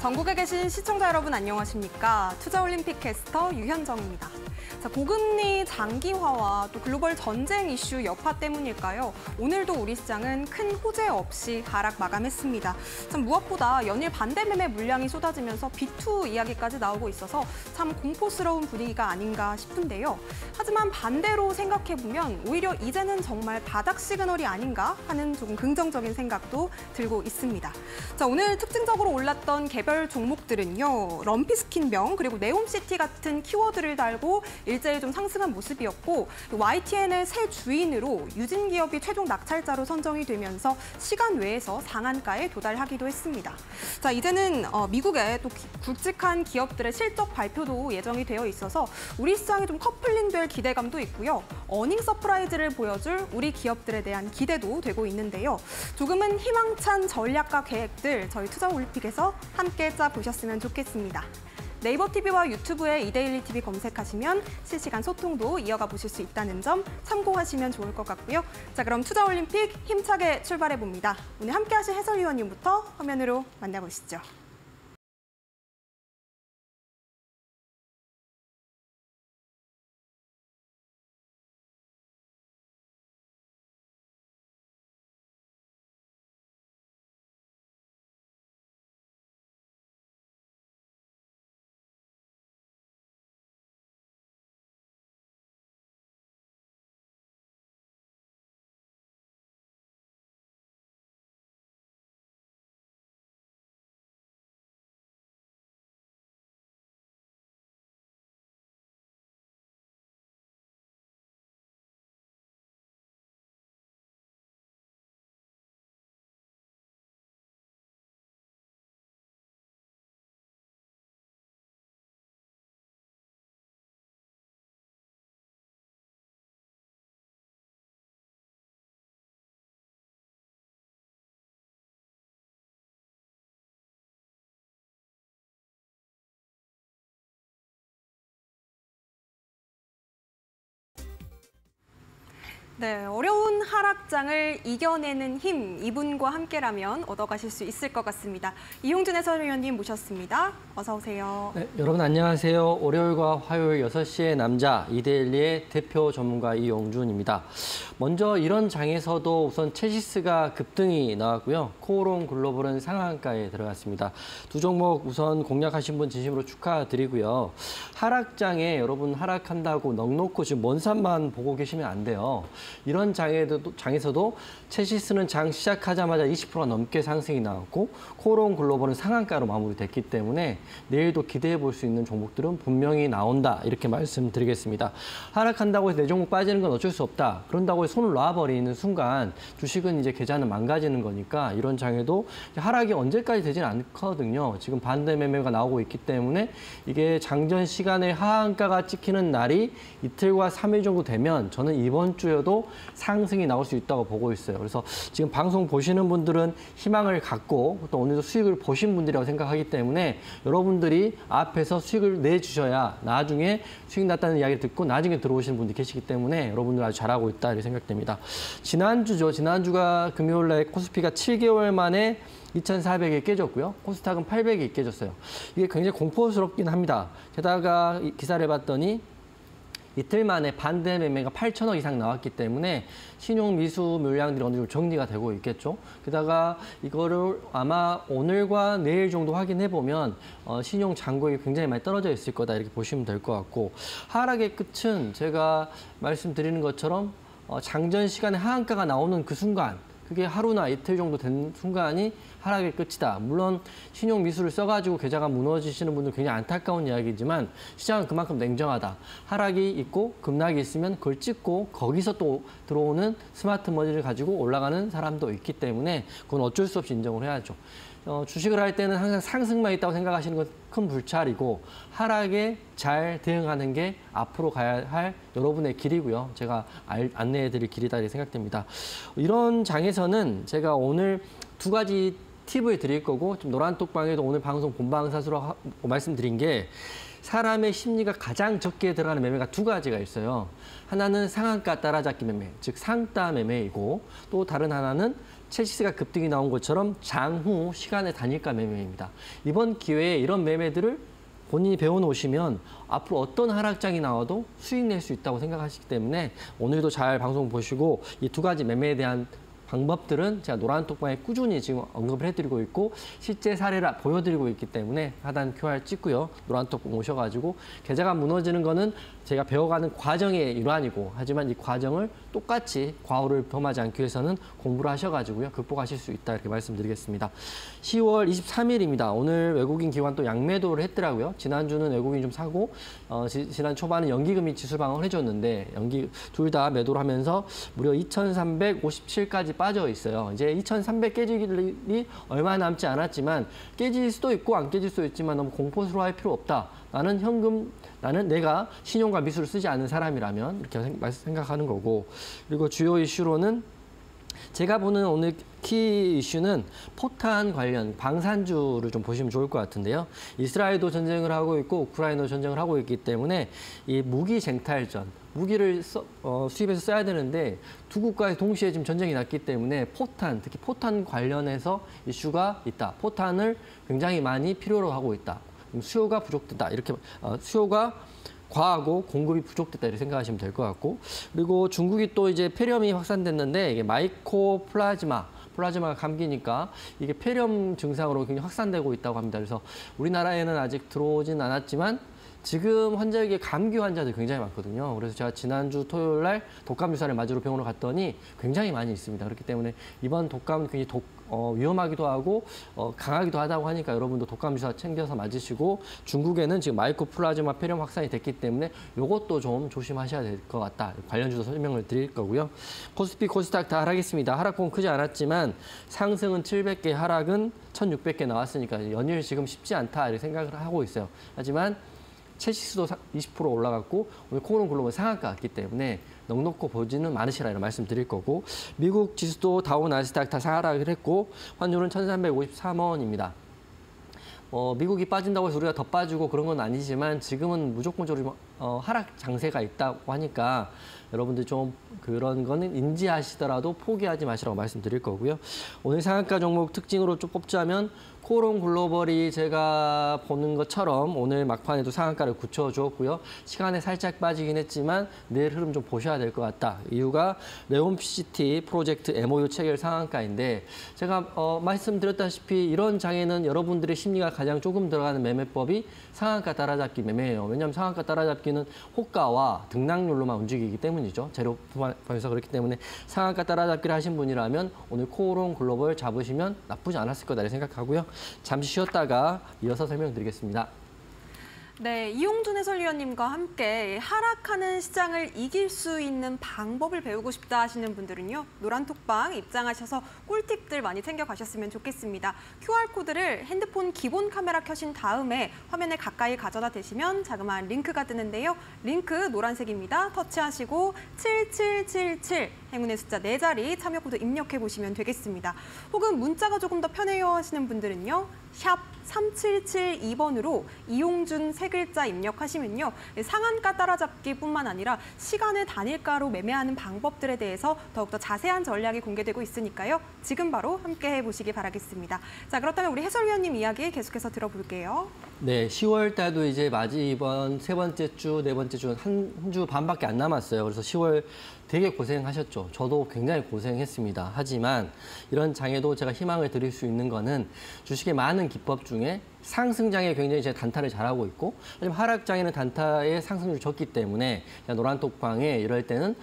전국에 계신 시청자 여러분 안녕하십니까? 투자올림픽 캐스터 유현정입니다. 자, 고금리 장기화와 또 글로벌 전쟁 이슈 여파 때문일까요? 오늘도 우리 시장은 큰 호재 없이 하락 마감했습니다. 참 무엇보다 연일 반대 매매 물량이 쏟아지면서 비투 이야기까지 나오고 있어서 참 공포스러운 분위기가 아닌가 싶은데요. 하지만 반대로 생각해보면 오히려 이제는 정말 바닥 시그널이 아닌가 하는 조금 긍정적인 생각도 들고 있습니다. 자, 오늘 특징적으로 올랐던 개별 종목들은요. 럼피스킨병 그리고 네옴시티 같은 키워드를 달고 일제히 좀 상승한 모습이었고 YTN의 새 주인으로 유진기업이 최종 낙찰자로 선정이 되면서 시간 외에서 상한가에 도달하기도 했습니다. 자, 이제는 미국의 또 굵직한 기업들의 실적 발표도 예정이 되어 있어서 우리 시장이 좀 커플링될 기대감도 있고요. 어닝 서프라이즈를 보여줄 우리 기업들에 대한 기대도 되고 있는데요. 조금은 희망찬 전략과 계획들 저희 투자올림픽에서 함께 짜보셨으면 좋겠습니다. 네이버 TV와 유튜브에 이데일리 TV 검색하시면 실시간 소통도 이어가 보실 수 있다는 점 참고하시면 좋을 것 같고요. 자, 그럼 투자올림픽 힘차게 출발해봅니다. 오늘 함께하실 해설위원님부터 화면으로 만나보시죠. 네, 어려운 하락장을 이겨내는 힘, 이분과 함께라면 얻어가실 수 있을 것 같습니다. 이용준 해설위원님 모셨습니다. 어서 오세요. 네, 여러분 안녕하세요. 월요일과 화요일 6시의 남자 이데일리의 대표 전문가 이용준입니다. 먼저 이런 장에서도 우선 체시스가 급등이 나왔고요. 코오롱 글로벌은 상한가에 들어갔습니다. 두 종목 우선 공략하신 분 진심으로 축하드리고요. 하락장에 여러분 하락한다고 넋놓고 지금 먼 산만 보고 계시면 안 돼요. 이런 장에서도 체시스는 장 시작하자마자 20%가 넘게 상승이 나왔고 코오롱 글로벌은 상한가로 마무리됐기 때문에 내일도 기대해 볼 수 있는 종목들은 분명히 나온다 이렇게 말씀드리겠습니다. 하락한다고 해서 내 종목 빠지는 건 어쩔 수 없다. 그런다고 해서 손을 놔버리는 순간 주식은 이제 계좌는 망가지는 거니까 이런 장에도 하락이 언제까지 되진 않거든요. 지금 반대 매매가 나오고 있기 때문에 이게 장전 시간에 하한가가 찍히는 날이 이틀과 3일 정도 되면 저는 이번 주에도 상승이 나올 수 있다고 보고 있어요. 그래서 지금 방송 보시는 분들은 희망을 갖고 또 오늘도 수익을 보신 분들이라고 생각하기 때문에 여러분들이 앞에서 수익을 내주셔야 나중에 수익 났다는 이야기를 듣고 나중에 들어오시는 분들이 계시기 때문에 여러분들 아주 잘하고 있다 이렇게 생각됩니다. 지난주죠. 지난주가 금요일 날 코스피가 7개월 만에 2,400이 깨졌고요. 코스닥은 800이 깨졌어요. 이게 굉장히 공포스럽긴 합니다. 게다가 기사를 봤더니 이틀 만에 반대 매매가 8천억 이상 나왔기 때문에 신용 미수 물량들이 어느 정도 정리가 되고 있겠죠. 게다가 이거를 아마 오늘과 내일 정도 확인해 보면 신용 잔고액이 굉장히 많이 떨어져 있을 거다 이렇게 보시면 될 것 같고 하락의 끝은 제가 말씀드리는 것처럼 장전 시간에 하한가가 나오는 그 순간 그게 하루나 이틀 정도 된 순간이 하락의 끝이다. 물론 신용 미수를 써가지고 계좌가 무너지시는 분들 굉장히 안타까운 이야기지만 시장은 그만큼 냉정하다. 하락이 있고 급락이 있으면 그걸 찍고 거기서 또 들어오는 스마트 머니를 가지고 올라가는 사람도 있기 때문에 그건 어쩔 수 없이 인정을 해야죠. 주식을 할 때는 항상 상승만 있다고 생각하시는 건 큰 불찰이고 하락에 잘 대응하는 게 앞으로 가야 할 여러분의 길이고요. 제가 안내해드릴 길이다 이렇게 생각됩니다. 이런 장에서는 제가 오늘 두 가지 팁을 드릴 거고 좀 노란톡방에도 오늘 방송 본방사수로 말씀드린 게 사람의 심리가 가장 적게 들어가는 매매가 두 가지가 있어요. 하나는 상한가 따라잡기 매매, 즉 상따 매매이고 또 다른 하나는 첼시스가 급등이 나온 것처럼 장후 시간의 단일가 매매입니다. 이번 기회에 이런 매매들을 본인이 배워놓으시면 앞으로 어떤 하락장이 나와도 수익 낼 수 있다고 생각하시기 때문에 오늘도 잘 방송 보시고 이 두 가지 매매에 대한 방법들은 제가 노란톡방에 꾸준히 지금 언급을 해드리고 있고 실제 사례를 보여드리고 있기 때문에 하단 QR 찍고요. 노란톡방 오셔가지고 계좌가 무너지는 거는 제가 배워가는 과정의 일환이고 하지만 이 과정을 똑같이 과오를 범하지 않기 위해서는 공부를 하셔가지고요. 극복하실 수 있다 이렇게 말씀드리겠습니다. 10월 23일입니다. 오늘 외국인 기관 또 양매도를 했더라고요. 지난주는 외국인 좀 사고 지난 초반에 연기금이 지수 방어를 해줬는데 연기 둘 다 매도를 하면서 무려 2,357까지 빠져 있어요. 이제 2,300 깨질 일이 얼마 남지 않았지만 깨질 수도 있고 안 깨질 수도 있지만 너무 공포스러워할 필요 없다. 나는 내가 신용과 미술을 쓰지 않는 사람이라면 이렇게 생각하는 거고 그리고 주요 이슈로는 제가 보는 오늘 키 이슈는 포탄 관련 방산주를 좀 보시면 좋을 것 같은데요. 이스라엘도 전쟁을 하고 있고 우크라이나도 전쟁을 하고 있기 때문에 이 무기 쟁탈전, 무기를 수입해서 써야 되는데 두 국가에 동시에 지금 전쟁이 났기 때문에 포탄, 특히 포탄 관련해서 이슈가 있다. 포탄을 굉장히 많이 필요로 하고 있다. 수요가 부족된다. 이렇게 수요가 과하고 공급이 부족됐다 이렇게 생각하시면 될 것 같고 그리고 중국이 또 이제 폐렴이 확산됐는데 이게 플라즈마 감기니까 이게 폐렴 증상으로 굉장히 확산되고 있다고 합니다. 그래서 우리나라에는 아직 들어오진 않았지만 지금 환자에게 감기 환자들이 굉장히 많거든요. 그래서 제가 지난주 토요일 날 독감 주사를 맞으러 병원을 갔더니 굉장히 많이 있습니다. 그렇기 때문에 이번 독감은 굉장히 위험하기도 하고 강하기도 하다고 하니까 여러분도 독감 주사 챙겨서 맞으시고 중국에는 지금 마이코플라즈마 폐렴 확산이 됐기 때문에 이것도 좀 조심하셔야 될 것 같다. 관련주도 설명을 드릴 거고요. 코스피, 코스닥 다 하락했습니다. 하락폭은 크지 않았지만 상승은 700개, 하락은 1,600개 나왔으니까 연일 지금 쉽지 않다 이렇게 생각을 하고 있어요. 하지만 첼시스도 20% 올라갔고 오늘 코오롱 글로벌 상한가 갔기 때문에 넉넉고 보지는 많으시라 이런 말씀 드릴 거고 미국 지수도 다우 나스닥 다 하락을 했고 환율은 1,353원입니다. 미국이 빠진다고 해서 우리가 더 빠지고 그런 건 아니지만 지금은 무조건적으로 하락 장세가 있다고 하니까 여러분들 좀 그런 거는 인지하시더라도 포기하지 마시라고 말씀드릴 거고요. 오늘 상한가 종목 특징으로 좀 뽑자면 코오롱 글로벌이 제가 보는 것처럼 오늘 막판에도 상한가를 굳혀주었고요. 시간에 살짝 빠지긴 했지만 내일 흐름 좀 보셔야 될 것 같다. 이유가 네온PCT 프로젝트 MOU 체결 상한가인데 제가 말씀드렸다시피 이런 장에는 여러분들의 심리가 가장 조금 들어가는 매매법이 상한가 따라잡기 매매예요. 왜냐하면 상한가 따라잡기는 호가와 등락률로만 움직이기 때문이죠. 재료 포함해서 그렇기 때문에 상한가 따라잡기를 하신 분이라면 오늘 코오롱 글로벌 잡으시면 나쁘지 않았을 거다 생각하고요. 잠시 쉬었다가 이어서 설명드리겠습니다. 네, 이용준 해설위원님과 함께 하락하는 시장을 이길 수 있는 방법을 배우고 싶다 하시는 분들은요. 노란톡방 입장하셔서 꿀팁들 많이 챙겨가셨으면 좋겠습니다. QR코드를 핸드폰 기본 카메라 켜신 다음에 화면에 가까이 가져다 대시면 자그마한 링크가 뜨는데요. 링크 노란색입니다. 터치하시고 7777 행운의 숫자 4자리 참여 코드 입력해 보시면 되겠습니다. 혹은 문자가 조금 더 편해요 하시는 분들은요. 샵 3772번으로 이용준 3글자 입력하시면요. 상한가 따라잡기뿐만 아니라 시간의 단일가로 매매하는 방법들에 대해서 더욱더 자세한 전략이 공개되고 있으니까요. 지금 바로 함께 해보시기 바라겠습니다. 자, 그렇다면 우리 해설위원님 이야기 계속해서 들어볼게요. 네, 10월 달도 이제 이번 세 번째 주, 네 번째 주 한 주 반밖에 안 남았어요. 그래서 10월 되게 고생하셨죠. 저도 굉장히 고생했습니다. 하지만 이런 장에도 제가 희망을 드릴 수 있는 거는 주식의 많은 기법 중에 상승장에 굉장히 제 단타를 잘하고 있고 하지만 하락장에는 단타의 상승률이 적기 때문에 노란톡방에 이럴 때는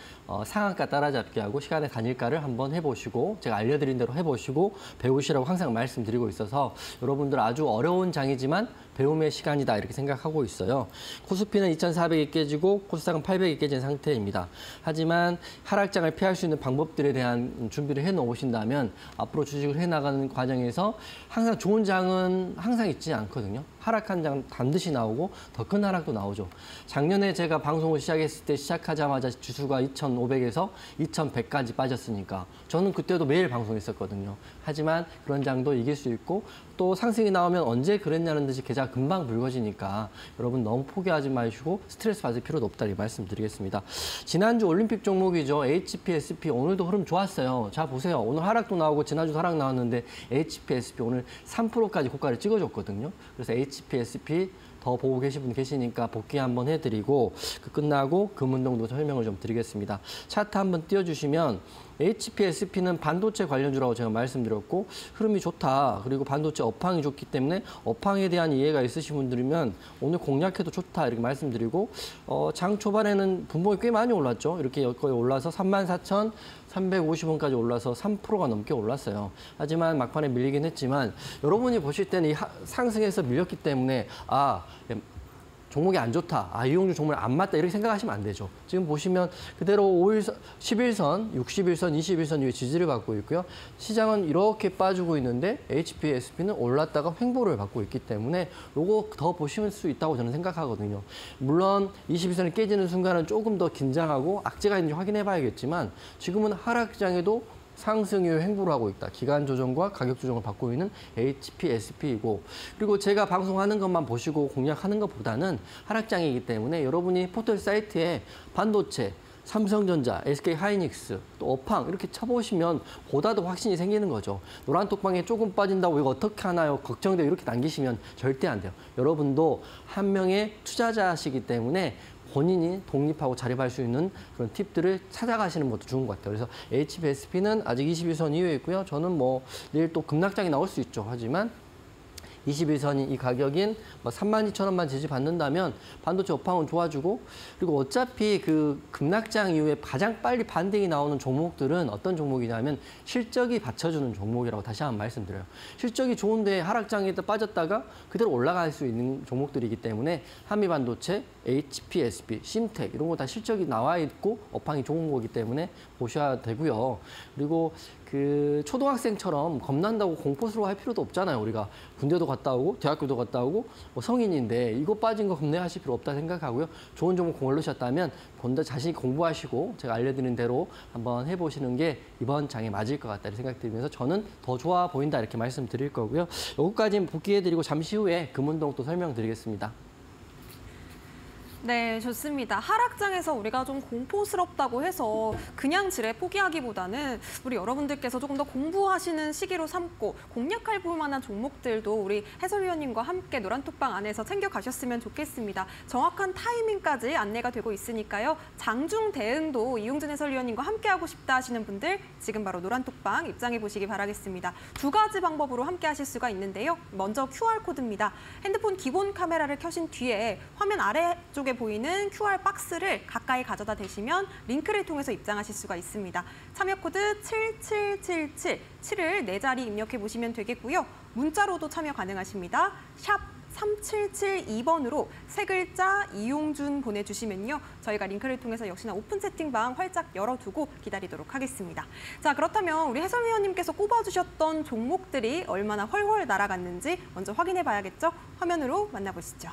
상한가 따라잡기 하고 시간의 단일가를 한번 해보시고 제가 알려드린 대로 해보시고 배우시라고 항상 말씀드리고 있어서 여러분들 아주 어려운 장이지만 배움의 시간이다 이렇게 생각하고 있어요. 코스피는 2,400이 깨지고 코스닥은 800이 깨진 상태입니다. 하지만 하락장을 피할 수 있는 방법들에 대한 준비를 해놓으신다면 앞으로 주식을 해나가는 과정에서 항상 좋은 장은 항상 있지 않거든요. 하락한 장 반드시 나오고 더 큰 하락도 나오죠. 작년에 제가 방송을 시작했을 때 시작하자마자 지수가 2,500에서 2,100까지 빠졌으니까 저는 그때도 매일 방송했었거든요. 하지만 그런 장도 이길 수 있고 또 상승이 나오면 언제 그랬냐는 듯이 계좌가 금방 붉어지니까 여러분 너무 포기하지 마시고 스트레스 받을 필요도 없다 이 말씀드리겠습니다. 지난주 올림픽 종목이죠. HPSP 오늘도 흐름 좋았어요. 자 보세요. 오늘 하락도 나오고 지난주 하락 나왔는데 HPSP 오늘 3%까지 고가를 찍어줬거든요. 그래서 HPSP 더 보고 계신 분 계시니까 복귀 한번 해드리고 끝나고 금운동도 설명을 좀 드리겠습니다. 차트 한번 띄워주시면 HPSP는 반도체 관련주라고 제가 말씀드렸고 흐름이 좋다. 그리고 반도체 업황이 좋기 때문에 업황에 대한 이해가 있으신 분들이면 오늘 공략해도 좋다 이렇게 말씀드리고 장 초반에는 분봉이 꽤 많이 올랐죠. 이렇게 여기까지 올라서 34,350원까지 올라서 3%가 넘게 올랐어요. 하지만 막판에 밀리긴 했지만 여러분이 보실 때는 이 상승해서 밀렸기 때문에 종목이 안 좋다. 이용주 종목이 안 맞다. 이렇게 생각하시면 안 되죠. 지금 보시면 그대로 5일선, 11선, 61선, 21선 위에 지지를 받고 있고요. 시장은 이렇게 빠지고 있는데 HPSP는 올랐다가 횡보를 받고 있기 때문에 요거 더 보실 수 있다고 저는 생각하거든요. 물론 22선이 깨지는 순간은 조금 더 긴장하고 악재가 있는지 확인해 봐야겠지만 지금은 하락장에도 상승 이후 횡보를 하고 있다. 기간 조정과 가격 조정을 받고 있는 HPSP이고 그리고 제가 방송하는 것만 보시고 공략하는 것보다는 하락장이기 때문에 여러분이 포털 사이트에 반도체, 삼성전자, SK하이닉스, 또 업황 이렇게 쳐보시면 보다 더 확신이 생기는 거죠. 노란톡방에 조금 빠진다고 이거 어떻게 하나요? 걱정돼요. 이렇게 남기시면 절대 안 돼요. 여러분도 한 명의 투자자시기 때문에 본인이 독립하고 자립할 수 있는 그런 팁들을 찾아가시는 것도 좋은 것 같아요. 그래서 HPSP는 아직 21선 이후에 있고요. 저는 내일 또 급락장이 나올 수 있죠. 하지만 21선이 이 가격인 32,000원만 지지받는다면 반도체 업황은 좋아지고 그리고 어차피 그 급락장 이후에 가장 빨리 반등이 나오는 종목들은 어떤 종목이냐면 실적이 받쳐주는 종목이라고 다시 한번 말씀드려요. 실적이 좋은데 하락장에 빠졌다가 그대로 올라갈 수 있는 종목들이기 때문에 한미반도체, HPSP, 심텍 이런 거 다 실적이 나와 있고 업황이 좋은 거기 때문에 보셔야 되고요. 그리고 그 초등학생처럼 겁난다고 공포스러워 할 필요도 없잖아요. 우리가 군대도 갔다 오고 대학교도 갔다 오고 성인인데 이거 빠진 거 겁내하실 필요 없다 생각하고요. 좋은 종목 고르셨다면 본다 자신이 공부하시고 제가 알려드린 대로 한번 해보시는 게 이번 장에 맞을 것 같다 생각 들면서 저는 더 좋아 보인다 이렇게 말씀드릴 거고요. 여기까지 복귀해드리고 잠시 후에 금운동 또 설명드리겠습니다. 네, 좋습니다. 하락장에서 우리가 좀 공포스럽다고 해서 그냥 지레 포기하기보다는 우리 여러분들께서 조금 더 공부하시는 시기로 삼고 공략할 볼 만한 종목들도 우리 해설위원님과 함께 노란톡방 안에서 챙겨가셨으면 좋겠습니다. 정확한 타이밍까지 안내가 되고 있으니까요. 장중 대응도 이용준 해설위원님과 함께하고 싶다 하시는 분들 지금 바로 노란톡방 입장해 보시기 바라겠습니다. 두 가지 방법으로 함께 하실 수가 있는데요. 먼저 QR코드입니다. 핸드폰 기본 카메라를 켜신 뒤에 화면 아래쪽에 보이는 QR 박스를 가까이 가져다 대시면 링크를 통해서 입장하실 수가 있습니다. 참여 코드 7777, 7을 4자리 입력해 보시면 되겠고요. 문자로도 참여 가능하십니다. 샵 3772번으로 세 글자 이용준 보내주시면요. 저희가 링크를 통해서 역시나 오픈 채팅방 활짝 열어두고 기다리도록 하겠습니다. 자, 그렇다면 우리 해설위원님께서 꼽아주셨던 종목들이 얼마나 훨훨 날아갔는지 먼저 확인해 봐야겠죠? 화면으로 만나보시죠.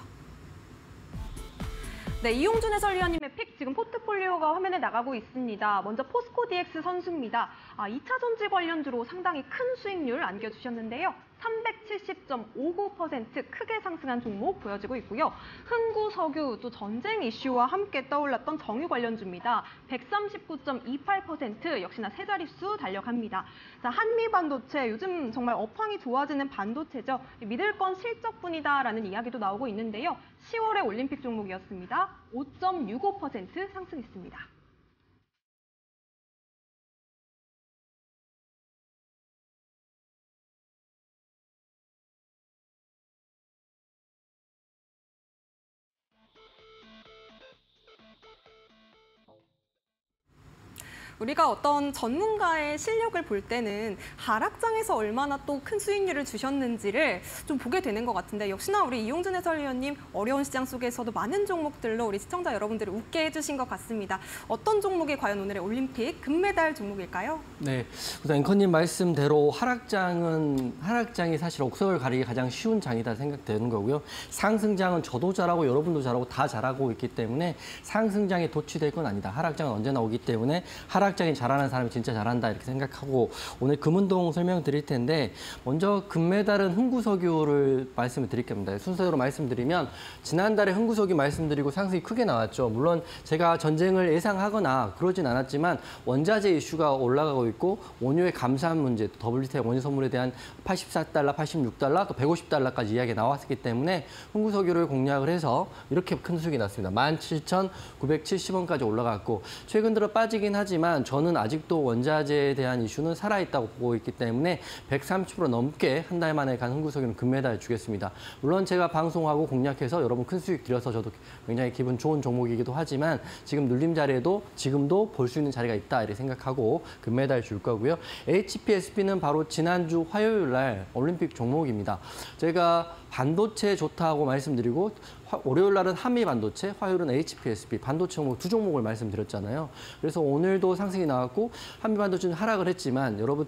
네, 이용준 해설위원님의 픽 지금 포트폴리오가 화면에 나가고 있습니다. 먼저 포스코 DX 선수입니다. 2차 전지 관련주로 상당히 큰 수익률 안겨주셨는데요. 370.59% 크게 상승한 종목 보여지고 있고요. 흥구석유 또 전쟁 이슈와 함께 떠올랐던 정유 관련주입니다. 139.28% 역시나 세 자릿수 달려갑니다. 자, 한미반도체 요즘 정말 업황이 좋아지는 반도체죠. 믿을 건 실적뿐이다라는 이야기도 나오고 있는데요. 10월의 올림픽 종목이었습니다. 5.65% 상승했습니다. 우리가 어떤 전문가의 실력을 볼 때는 하락장에서 얼마나 또 큰 수익률을 주셨는지를 좀 보게 되는 것 같은데 역시나 우리 이용준 해설위원님 어려운 시장 속에서도 많은 종목들로 우리 시청자 여러분들을 웃게 해주신 것 같습니다. 어떤 종목이 과연 오늘의 올림픽 금메달 종목일까요? 네, 우선 앵커님 말씀대로 하락장이 사실 옥석을 가리기 가장 쉬운 장이다 생각되는 거고요. 상승장은 저도 잘하고 여러분도 잘하고 다 잘하고 있기 때문에 상승장에 도취될 건 아니다. 하락장은 언제나 오기 때문에 하락장이 잘하는 사람이 진짜 잘한다 이렇게 생각하고 오늘 금운동 설명드릴 텐데 먼저 금메달은 흥구석유를 말씀을 드릴 겁니다. 순서대로 말씀드리면 지난달에 흥구석유 말씀드리고 상승이 크게 나왔죠. 물론 제가 전쟁을 예상하거나 그러진 않았지만 원자재 이슈가 올라가고 있고 원유의 감산 문제, WTI 원유 선물에 대한 84달러, 86달러, 또 150달러까지 이야기가 나왔기 때문에 흥구석유를 공략을 해서 이렇게 큰 수익이 났습니다. 17,970원까지 올라갔고 최근 들어 빠지긴 하지만 저는 아직도 원자재에 대한 이슈는 살아있다고 보고 있기 때문에 130% 넘게 한 달 만에 간 흥구석유는 금메달 주겠습니다. 물론 제가 방송하고 공략해서 여러분 큰 수익 드려서 저도 굉장히 기분 좋은 종목이기도 하지만 지금 눌림 자리에도 지금도 볼 수 있는 자리가 있다 이렇게 생각하고 금메달 줄 거고요. HPSB는 바로 지난주 화요일 날 올림픽 종목입니다. 제가 반도체 좋다고 말씀드리고 월요일 날은 한미반도체, 화요일은 HPSB, 반도체 종목 두 종목을 말씀드렸잖아요. 그래서 오늘도 상승이 나왔고 한미반도체는 하락을 했지만 여러분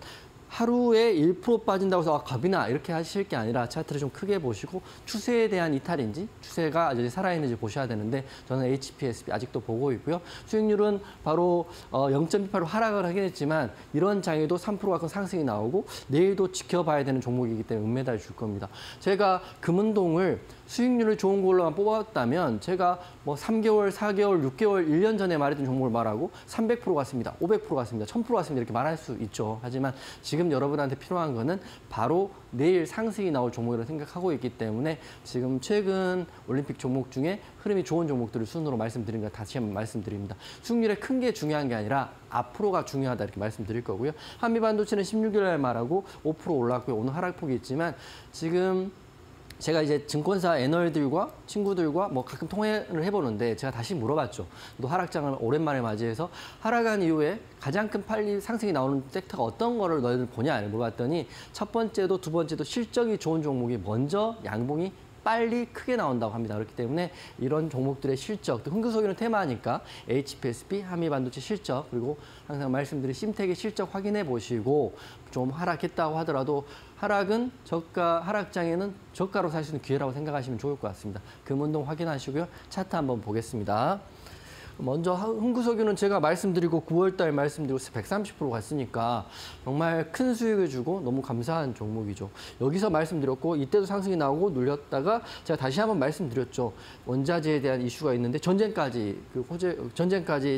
하루에 1% 빠진다고 해서 겁이나 이렇게 하실 게 아니라 차트를 좀 크게 보시고 추세에 대한 이탈인지 추세가 아직 살아있는지 보셔야 되는데 저는 HPSB 아직도 보고 있고요. 수익률은 바로 0.28로 하락을 하긴 했지만 이런 장에도 3% 가까운 상승이 나오고 내일도 지켜봐야 되는 종목이기 때문에 은메달 줄 겁니다. 제가 금운동을 수익률을 좋은 걸로만 뽑았다면 제가 뭐 3개월, 4개월, 6개월, 1년 전에 말했던 종목을 말하고 300% 갔습니다. 500% 갔습니다. 1000% 갔습니다. 이렇게 말할 수 있죠. 하지만 지금 여러분한테 필요한 거는 바로 내일 상승이 나올 종목이라고 생각하고 있기 때문에 지금 최근 올림픽 종목 중에 흐름이 좋은 종목들을 순으로 말씀드린 거 다시 한번 말씀드립니다. 수익률에 큰 게 중요한 게 아니라 앞으로가 중요하다 이렇게 말씀드릴 거고요. 한미반도체는 16일 날 말하고 5% 올랐고요. 오늘 하락폭이 있지만 지금 제가 이제 증권사 애널들과 친구들과 뭐 가끔 통화를 해보는데 제가 다시 물어봤죠. 또 하락장을 오랜만에 맞이해서 하락한 이후에 가장 큰 빨리 상승이 나오는 섹터가 어떤 거를 너희들 보냐를 물어봤더니 첫 번째도 두 번째도 실적이 좋은 종목이 먼저 양봉이 빨리 크게 나온다고 합니다. 그렇기 때문에 이런 종목들의 실적, 또 흥구석유는 테마니까 HPSB, 한미반도체 실적, 그리고 항상 말씀드린 심텍의 실적 확인해 보시고 좀 하락했다고 하더라도 하락은 하락장에는 저가로 살 수 있는 기회라고 생각하시면 좋을 것 같습니다. 금운동 확인하시고요. 차트 한번 보겠습니다. 먼저 흥구석유는 제가 말씀드리고 9월 달 말씀드리고 130% 갔으니까 정말 큰 수익을 주고 너무 감사한 종목이죠. 여기서 말씀드렸고 이때도 상승이 나오고 눌렸다가 제가 다시 한번 말씀드렸죠. 원자재에 대한 이슈가 있는데 전쟁까지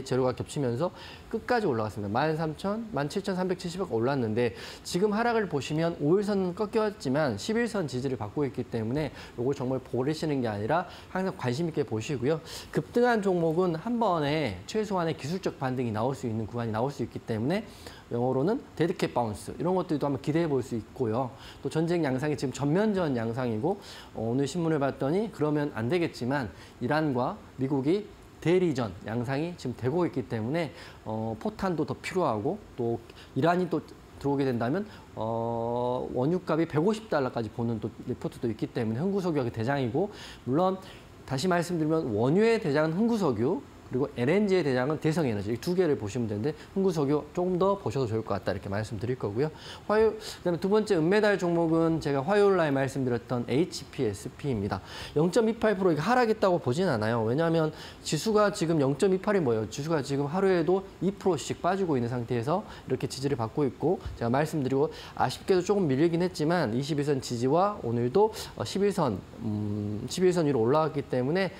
재료가 겹치면서 끝까지 올라갔습니다. 17,370원 올랐는데 지금 하락을 보시면 5일선은 꺾였지만 11선 지지를 받고 있기 때문에 이걸 정말 버리시는 게 아니라 항상 관심 있게 보시고요. 급등한 종목은 한 번에 최소한의 기술적 반등이 나올 수 있는 구간이 나올 수 있기 때문에 영어로는 데드캣 바운스 이런 것들도 한번 기대해 볼 수 있고요. 또 전쟁 양상이 지금 전면전 양상이고 오늘 신문을 봤더니 그러면 안 되겠지만 이란과 미국이 대리전 양상이 지금 되고 있기 때문에 포탄도 더 필요하고 또 이란이 또 들어오게 된다면 원유값이 150달러까지 보는 또 리포트도 있기 때문에 흥구석유가 대장이고 물론 다시 말씀드리면 원유의 대장은 흥구석유 그리고 LNG의 대장은 대성에너지 이 두 개를 보시면 되는데 흥구석유 조금 더 보셔도 좋을 것 같다 이렇게 말씀드릴 거고요. 그다음에 두 번째 은메달 종목은 제가 화요일 날 말씀드렸던 HPSP입니다. 0.28% 이게 하락했다고 보진 않아요. 왜냐하면 지수가 지금 0.28이 뭐예요? 지수가 지금 하루에도 2%씩 빠지고 있는 상태에서 이렇게 지지를 받고 있고 제가 말씀드리고 아쉽게도 조금 밀리긴 했지만 21선 지지와 오늘도 11선 위로 올라왔기 때문에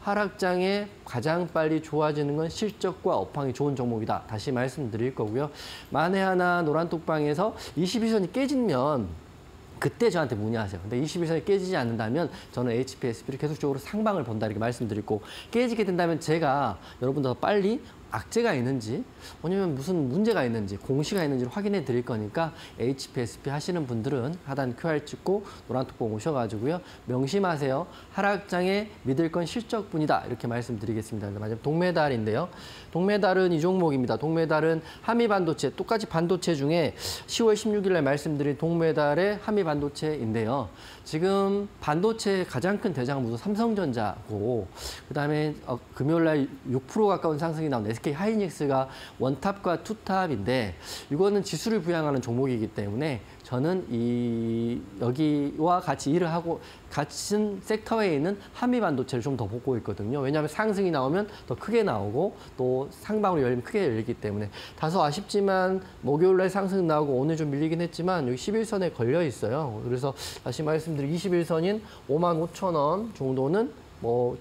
하락장에 가장 빨리 좋아지는 건 실적과 업황이 좋은 종목이다. 다시 말씀드릴 거고요. 만에 하나 노란톡방에서 22선이 깨지면 그때 저한테 문의하세요. 근데 21선이 깨지지 않는다면 저는 HPSB를 계속적으로 상방을 본다 이렇게 말씀드리고 깨지게 된다면 제가 여러분들 더 빨리 악재가 있는지 아니면 무슨 문제가 있는지 공시가 있는지를 확인해 드릴 거니까 HPSP 하시는 분들은 하단 QR 찍고 노란톡방 오셔가지고요. 명심하세요. 하락장에 믿을 건 실적뿐이다. 이렇게 말씀드리겠습니다. 마지막 동메달인데요. 동메달은 이 종목입니다. 동메달은 한미반도체, 똑같이 반도체 중에 10월 16일 날 말씀드린 동메달의 한미반도체인데요. 지금 반도체 가장 큰 대장은 삼성전자고 그다음에 금요일 날 6% 가까운 상승이 나온 SK 하이닉스가 원탑과 투탑인데 이거는 지수를 부양하는 종목이기 때문에 저는 여기와 같이 일을 하고 같은 섹터에 있는 한미반도체를 좀 더 보고 있거든요. 왜냐하면 상승이 나오면 더 크게 나오고 또 상방으로 열리면 크게 열리기 때문에 다소 아쉽지만 목요일 날 상승 나오고 오늘 좀 밀리긴 했지만 여기 11선에 걸려 있어요. 그래서 다시 말씀드린 21선인 55,000원 정도는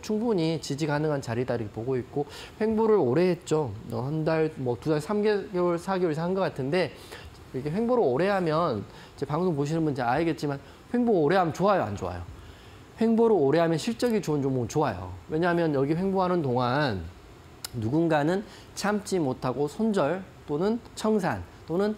충분히 지지 가능한 자리다 이렇게 보고 있고 횡보를 오래 했죠. 한 달, 2달, 3개월, 4개월 이상 한 것 같은데 이렇게 횡보를 오래 하면 제 방송 보시는 분들 알겠지만 횡보 오래 하면 좋아요, 안 좋아요? 횡보를 오래 하면 실적이 좋은 종목은 좋아요. 왜냐하면 여기 횡보하는 동안 누군가는 참지 못하고 손절 또는 청산 또는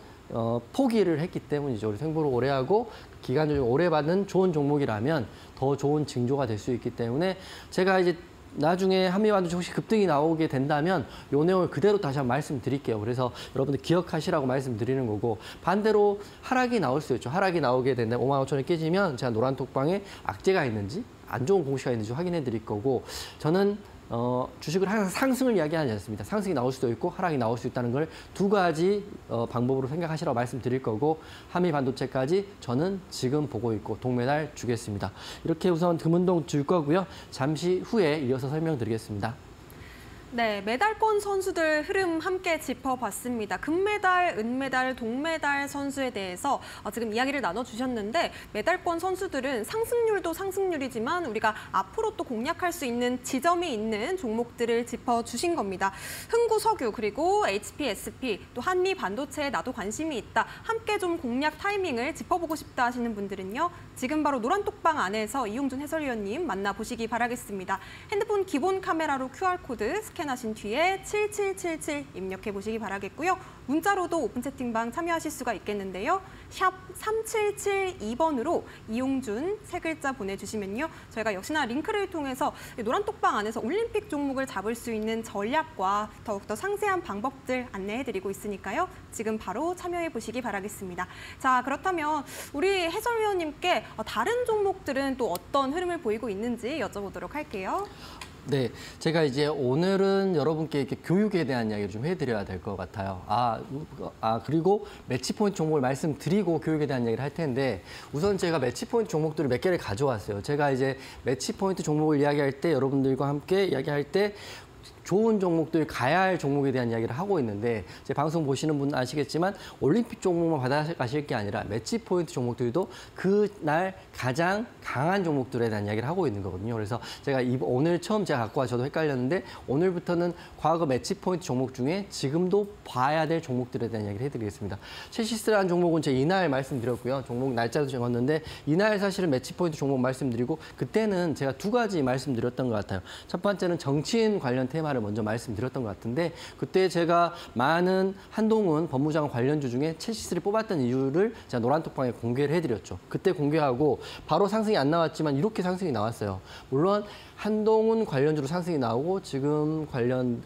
포기를 했기 때문이죠. 그래서 횡보를 오래 하고 기간을 오래 받는 좋은 종목이라면 더 좋은 징조가 될 수 있기 때문에 제가 이제 나중에 한미반도체 혹시 급등이 나오게 된다면 요 내용을 그대로 다시 한번 말씀드릴게요. 그래서 여러분들 기억하시라고 말씀드리는 거고 반대로 하락이 나올 수 있죠. 하락이 나오게 된다면 55,000원이 깨지면 제가 노란톡방에 악재가 있는지 안 좋은 공시가 있는지 확인해 드릴 거고 저는 주식을 항상 상승을 이야기하지 않습니다. 상승이 나올 수도 있고 하락이 나올 수 있다는 걸 두 가지 방법으로 생각하시라고 말씀드릴 거고 한미 반도체까지 저는 지금 보고 있고 동메달 주겠습니다. 이렇게 우선 금운동 줄 거고요. 잠시 후에 이어서 설명드리겠습니다. 네, 메달권 선수들 흐름 함께 짚어봤습니다. 금메달, 은메달, 동메달 선수에 대해서 지금 이야기를 나눠주셨는데 메달권 선수들은 상승률도 상승률이지만 우리가 앞으로 또 공략할 수 있는 지점이 있는 종목들을 짚어주신 겁니다. 흥구석유 그리고 HPSP 또 한미 반도체에 나도 관심이 있다. 함께 좀 공략 타이밍을 짚어보고 싶다 하시는 분들은요. 지금 바로 노란톡방 안에서 이용준 해설위원님 만나보시기 바라겠습니다. 핸드폰 기본 카메라로 QR코드 스캔하신 뒤에 7777 입력해 보시기 바라겠고요. 문자로도 오픈 채팅방 참여하실 수가 있겠는데요. 샵 3772번으로 이용준 세 글자 보내주시면요. 저희가 역시나 링크를 통해서 노란톡방 안에서 올림픽 종목을 잡을 수 있는 전략과 더욱더 상세한 방법들 안내해드리고 있으니까요. 지금 바로 참여해 보시기 바라겠습니다. 자, 그렇다면 우리 해설위원님께 다른 종목들은 또 어떤 흐름을 보이고 있는지 여쭤보도록 할게요. 네, 제가 이제 오늘은 여러분께 이렇게 교육에 대한 이야기를 좀 해드려야 될 것 같아요. 그리고 매치 포인트 종목을 말씀드리고 교육에 대한 이야기를 할 텐데 우선 제가 매치 포인트 종목들을 몇 개를 가져왔어요. 제가 이제 매치 포인트 종목을 이야기할 때 여러분들과 함께 이야기할 때 좋은 종목들, 가야 할 종목에 대한 이야기를 하고 있는데 제 방송 보시는 분은 아시겠지만 올림픽 종목만 받아가실 게 아니라 매치 포인트 종목들도 그날 가장 강한 종목들에 대한 이야기를 하고 있는 거거든요. 그래서 제가 오늘 처음 제가 갖고 와 저도 헷갈렸는데 오늘부터는 과거 매치 포인트 종목 중에 지금도 봐야 될 종목들에 대한 이야기를 해드리겠습니다. 체시스라는 종목은 제가 이날 말씀드렸고요. 종목 날짜도 적었는데 이날 사실은 매치 포인트 종목 말씀드리고 그때는 제가 두 가지 말씀드렸던 것 같아요. 첫 번째는 정치인 관련 테마를 먼저 말씀드렸던 것 같은데 그때 제가 많은 한동훈 법무장관 관련주 중에 체시스를 뽑았던 이유를 제가 노란톡방에 공개를 해드렸죠. 그때 공개하고 바로 상승이 안 나왔지만 이렇게 상승이 나왔어요. 물론 한동훈 관련주로 상승이 나오고 지금 관련은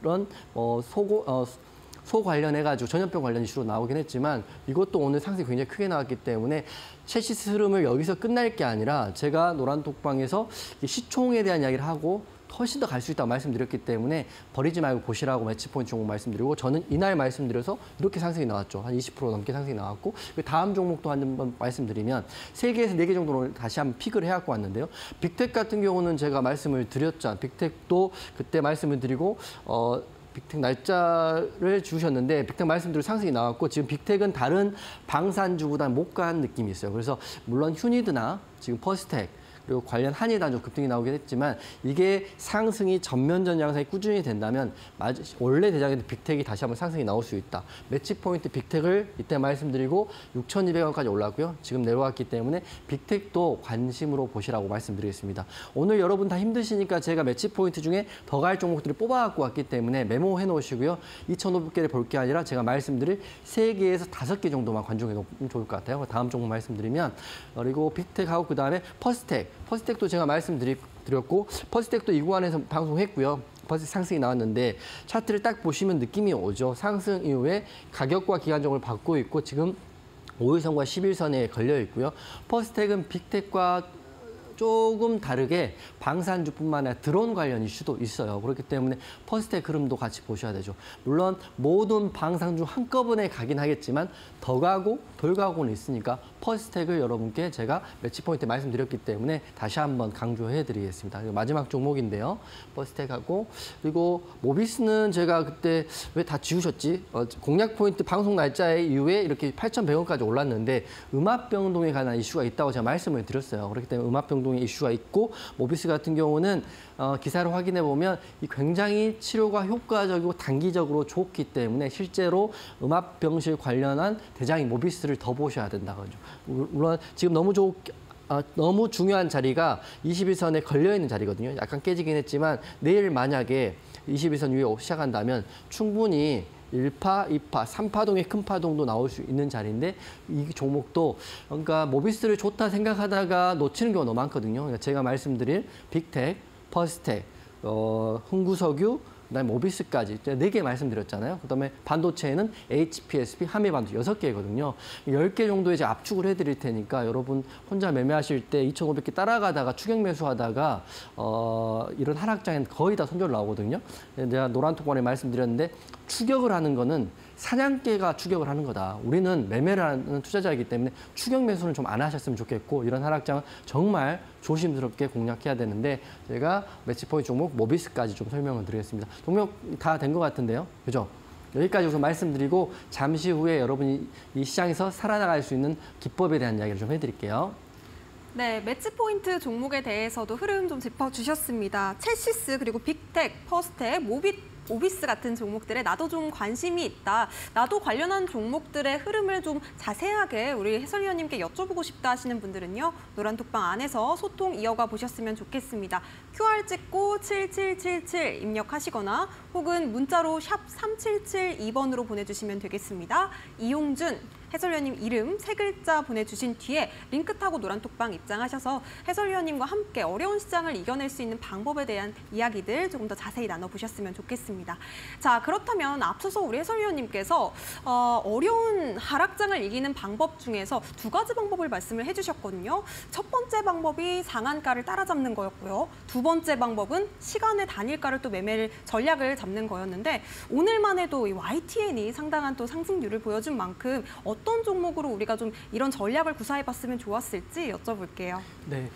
소 관련해가지고 전염병 관련 이슈로 나오긴 했지만 이것도 오늘 상승이 굉장히 크게 나왔기 때문에 체시스 흐름을 여기서 끝날 게 아니라 제가 노란톡방에서 시총에 대한 이야기를 하고 훨씬 더 갈 수 있다고 말씀드렸기 때문에 버리지 말고 보시라고 매치포인트 종목 말씀드리고 저는 이날 말씀드려서 이렇게 상승이 나왔죠. 한 20% 넘게 상승이 나왔고 다음 종목도 한번 말씀드리면 3개에서 4개 정도로 다시 한번 픽을 해갖고 왔는데요. 빅텍 같은 경우는 제가 말씀을 드렸죠. 빅텍도 그때 말씀을 드리고 빅텍 날짜를 주셨는데 빅텍 말씀드리고 상승이 나왔고 지금 빅텍은 다른 방산주보다 못 간 느낌이 있어요. 그래서 물론 휴니드나 지금 퍼스텍 그리고 관련 한일 단종 급등이 나오긴 했지만 이게 상승이 전면전 양상이 꾸준히 된다면 원래 대장인데 빅텍이 다시 한번 상승이 나올 수 있다. 매치 포인트 빅텍을 이때 말씀드리고 6,200원까지 올랐고요. 지금 내려왔기 때문에 빅텍도 관심으로 보시라고 말씀드리겠습니다. 오늘 여러분 다 힘드시니까 제가 매치 포인트 중에 더 갈 종목들을 뽑아갖고 왔기 때문에 메모해 놓으시고요. 2,500개를 볼 게 아니라 제가 말씀드릴 3개에서 5개 정도만 관중해 놓으면 좋을 것 같아요. 다음 종목 말씀드리면 그리고 빅텍하고 그다음에 퍼스텍도 제가 말씀드렸고 퍼스텍도 이 구간에서 방송했고요. 퍼스텍 상승이 나왔는데 차트를 딱 보시면 느낌이 오죠. 상승 이후에 가격과 기간종을 받고 있고 지금 5일선과 11선에 걸려 있고요. 퍼스텍은 빅텍과 조금 다르게 방산주뿐만 아니라 드론 관련 이슈도 있어요. 그렇기 때문에 퍼스텍 흐름도 같이 보셔야 되죠. 물론 모든 방산 중 한꺼번에 가긴 하겠지만 더 가고 덜 가고는 있으니까 퍼스텍을 여러분께 제가 매치 포인트 말씀드렸기 때문에 다시 한번 강조해드리겠습니다. 마지막 종목인데요. 퍼스텍하고 그리고 모비스는 제가 그때 왜 다 지우셨지? 공략 포인트 방송 날짜 이후에 이렇게 8,100원까지 올랐는데 음압병동에 관한 이슈가 있다고 제가 말씀을 드렸어요. 그렇기 때문에 음압병동의 이슈가 있고 모비스 같은 경우는 기사를 확인해 보면 굉장히 치료가 효과적이고 단기적으로 좋기 때문에 실제로 음압병실 관련한 대장인 모비스를 더 보셔야 된다 그죠. 물론 지금 너무 중요한 자리가 21선에 걸려있는 자리거든요. 약간 깨지긴 했지만 내일 만약에 21선 위에 시작한다면 충분히 1파, 2파, 3파동의 큰 파동도 나올 수 있는 자리인데 이 종목도 그러니까 모비스를 좋다 생각하다가 놓치는 경우가 너무 많거든요. 그러니까 제가 말씀드릴 빅텍, 퍼스텍, 흥구석유, 그다음에 모비스까지 4개 말씀드렸잖아요. 그다음에 반도체에는 HPSP, 한미반도 6개거든요. 10개 정도 이제 압축을 해드릴 테니까 여러분 혼자 매매하실 때 2,500개 따라가다가 추격 매수하다가 이런 하락장에는 거의 다 손절 나오거든요. 내가 노란통관에 말씀드렸는데 추격을 하는 거는 사냥개가 추격을 하는 거다. 우리는 매매를 하는 투자자이기 때문에 추격 매수는 좀 안 하셨으면 좋겠고 이런 하락장은 정말 조심스럽게 공략해야 되는데 제가 매치포인트 종목 모비스까지 좀 설명을 드리겠습니다. 종목 다 된 것 같은데요. 그죠? 여기까지 우선 말씀드리고 잠시 후에 여러분이 이 시장에서 살아나갈 수 있는 기법에 대한 이야기를 좀 해드릴게요. 네, 매치 포인트 종목에 대해서도 흐름 좀 짚어주셨습니다. 첼시스 그리고 빅텍, 퍼스텍, 모비스 같은 종목들에 나도 좀 관심이 있다. 나도 관련한 종목들의 흐름을 좀 자세하게 우리 해설위원님께 여쭤보고 싶다 하시는 분들은요. 노란톡방 안에서 소통 이어가 보셨으면 좋겠습니다. QR 찍고 7777 입력하시거나 혹은 문자로 샵 3772번으로 보내주시면 되겠습니다. 이용준 해설위원님 이름 3글자 보내주신 뒤에 링크 타고 노란톡방 입장하셔서 해설위원님과 함께 어려운 시장을 이겨낼 수 있는 방법에 대한 이야기들 조금 더 자세히 나눠보셨으면 좋겠습니다. 자, 그렇다면 앞서서 우리 해설위원님께서 어려운 하락장을 이기는 방법 중에서 2가지 방법을 말씀을 해주셨거든요. 첫 번째 방법이 상한가를 따라잡는 거였고요. 두 번째 방법은 시간의 단일가를 또 매매를 전략을 잡는 거였는데 오늘만 해도 이 YTN이 상당한 또 상승률을 보여준 만큼 어떤 종목으로 우리가 좀 이런 전략을 구사해봤으면 좋았을지 여쭤볼게요. 네,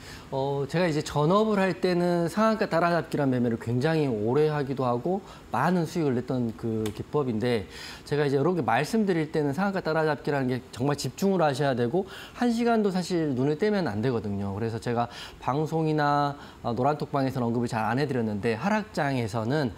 제가 이제 전업을 할 때는 상한가 따라잡기란 매매를 굉장히 오래 하기도 하고 많은 수익을 냈던 그 기법인데 제가 이제 여러 개 말씀드릴 때는 상한가 따라잡기라는 게 정말 집중을 하셔야 되고 1시간도 사실 눈을 떼면 안 되거든요. 그래서 제가 방송이나 노란톡방에서는 언급을 잘 안 해드렸는데 하락장에서는